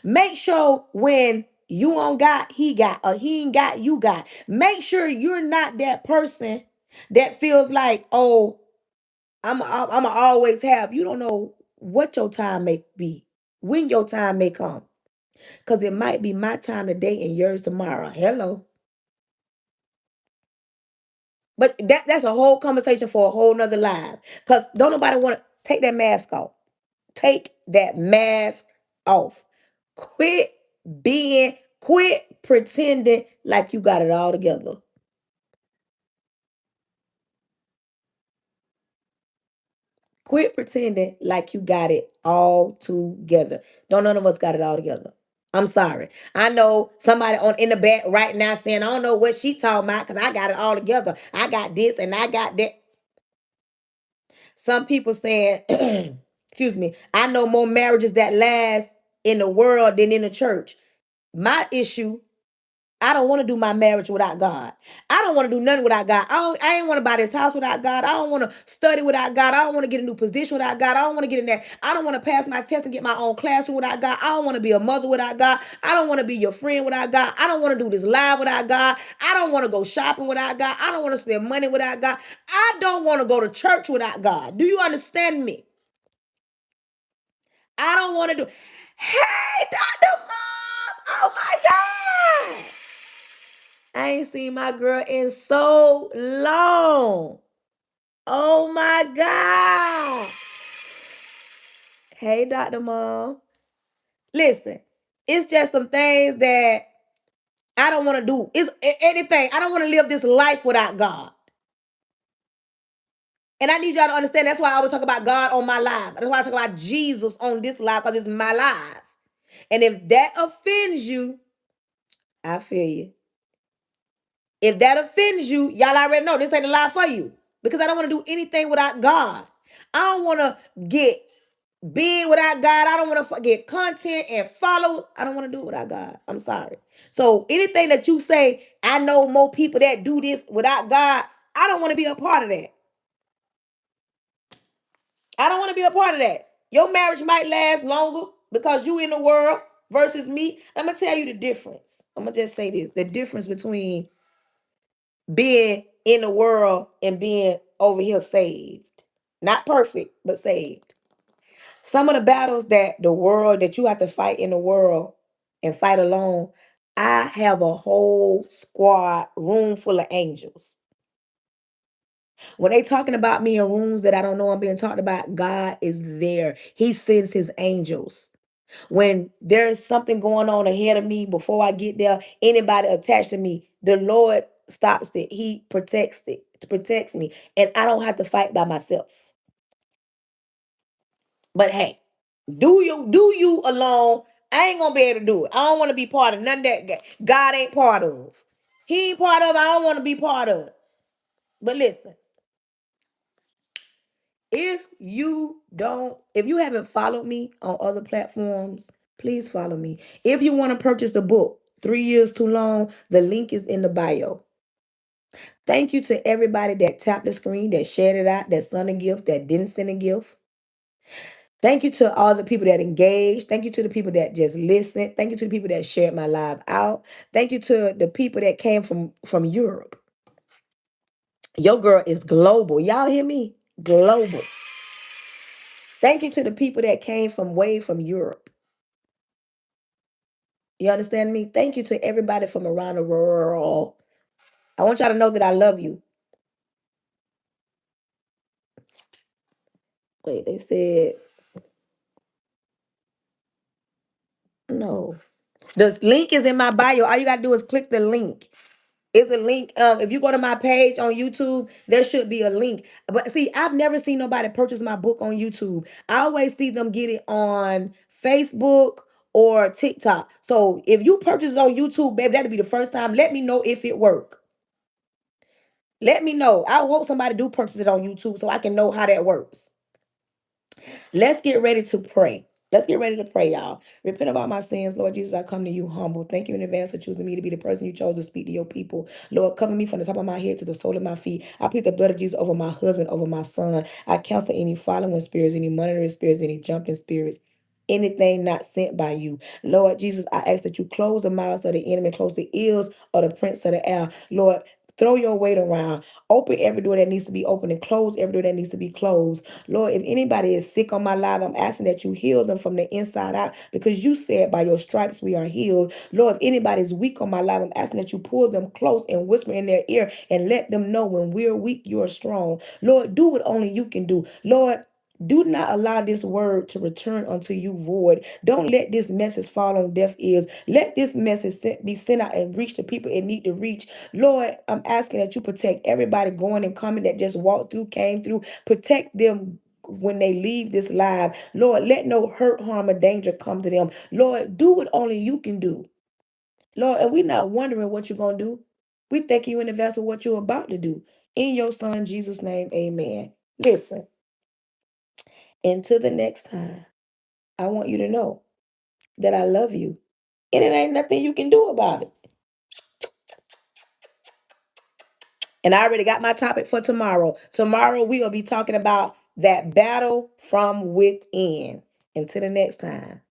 Make sure when you on got, he got, or he ain't got, you got. Make sure you're not that person that feels like, oh, I'm always have. You don't know what your time may be, when your time may come. Because it might be my time today and yours tomorrow. Hello. But that's a whole conversation for a whole nother live. Because don't nobody want to take that mask off. Take that mask off. Quit quit pretending like you got it all together. Quit pretending like you got it all together. Don't none of us got it all together. I'm sorry. I know somebody on in the back right now saying, I don't know what she talking about because I got it all together. I got this and I got that. Some people saying, excuse me, I know more marriages that last in the world than in the church. My issue, I don't want to do my marriage without God. I don't want to do nothing without God. I ain't want to buy this house without God. I don't want to study without God. I don't want to get a new position without God. I don't want to get in there. I don't want to pass my test and get my own classroom without God. I don't want to be a mother without God. I don't want to be your friend without God. I don't want to do this live without God. I don't want to go shopping without God. I don't want to spend money without God. I don't want to go to church without God. Do you understand me? I don't want to do. Hey, Dr. Mom. Oh my God. I ain't seen my girl in so long. Oh my God. Hey, Dr. Mom. Listen, it's just some things that I don't want to do. It's anything. I don't want to live this life without God. And I need y'all to understand that's why I always talk about God on my life. That's why I talk about Jesus on this life because it's my life. And if that offends you, I feel you. If that offends you, y'all already know this ain't a lie for you. Because I don't want to do anything without God. I don't want to get big without God. I don't want to get content and follow. I don't want to do it without God. I'm sorry. So anything that you say, I know more people that do this without God. I don't want to be a part of that. I don't want to be a part of that. Your marriage might last longer because you in the world versus me. I'm going to tell you the difference. I'm going to just say this. The difference between being in the world and being over here saved. Not perfect, but saved. Some of the battles that the world, that you have to fight in the world and fight alone, I have a whole squad, room full of angels. When they talking about me in rooms that I don't know I'm being talked about, God is there. He sends his angels. When there's something going on ahead of me before I get there, anybody attached to me, the Lord stops it. He protects it, protects me, and I don't have to fight by myself. But hey, do you alone? I ain't gonna be able to do it. I don't want to be part of none of that God ain't part of. He ain't part of. I don't want to be part of it. But listen, if you haven't followed me on other platforms, please follow me. If you want to purchase the book, 3 Years Too Long, the link is in the bio. Thank you to everybody that tapped the screen, that shared it out, that sent a gift, that didn't send a gift. Thank you to all the people that engaged. Thank you to the people that just listened. Thank you to the people that shared my live out. Thank you to the people that came from Europe. Your girl is global. Y'all hear me? Global. Thank you to the people that came from way from Europe. You understand me? Thank you to everybody from around the world. I want y'all to know that I love you. Wait, they said no. The link is in my bio. All you gotta do is click the link. Is a link. If you go to my page on YouTube, there should be a link. But see, I've never seen nobody purchase my book on YouTube. I always see them get it on Facebook or TikTok. So if you purchase it on YouTube, baby, that'll be the first time. Let me know if it work. Let me know. I hope somebody do purchase it on YouTube so I can know how that works. Let's get ready to pray. Let's get ready to pray, y'all. Repent about my sins, Lord Jesus. I come to you humble. Thank you in advance for choosing me to be the person you chose to speak to your people. Lord, cover me from the top of my head to the sole of my feet. I plead the blood of Jesus over my husband, over my son. I cancel any following spirits, any monitoring spirits, any jumping spirits. Anything not sent by you. Lord Jesus, I ask that you close the mouths of the enemy, close the ears of the prince of the air. Lord, throw your weight around. Open every door that needs to be open and close every door that needs to be closed. Lord, if anybody is sick on my life, I'm asking that you heal them from the inside out because you said by your stripes we are healed. Lord, if anybody's weak on my life, I'm asking that you pull them close and whisper in their ear and let them know when we're weak, you're strong. Lord, do what only you can do. Lord, do not allow this word to return unto you void. Don't let this message fall on deaf ears. Let this message be sent out and reach the people it need to reach. Lord, I'm asking that you protect everybody going and coming that just walked through, came through. Protect them when they leave this live. Lord, let no hurt, harm, or danger come to them. Lord, do what only you can do. Lord, and we're not wondering what you're going to do. We thank you in advance for what you're about to do. In your son, Jesus' name, amen. Listen, until the next time, I want you to know that I love you. And it ain't nothing you can do about it. And I already got my topic for tomorrow. Tomorrow we will be talking about that battle from within. Until the next time.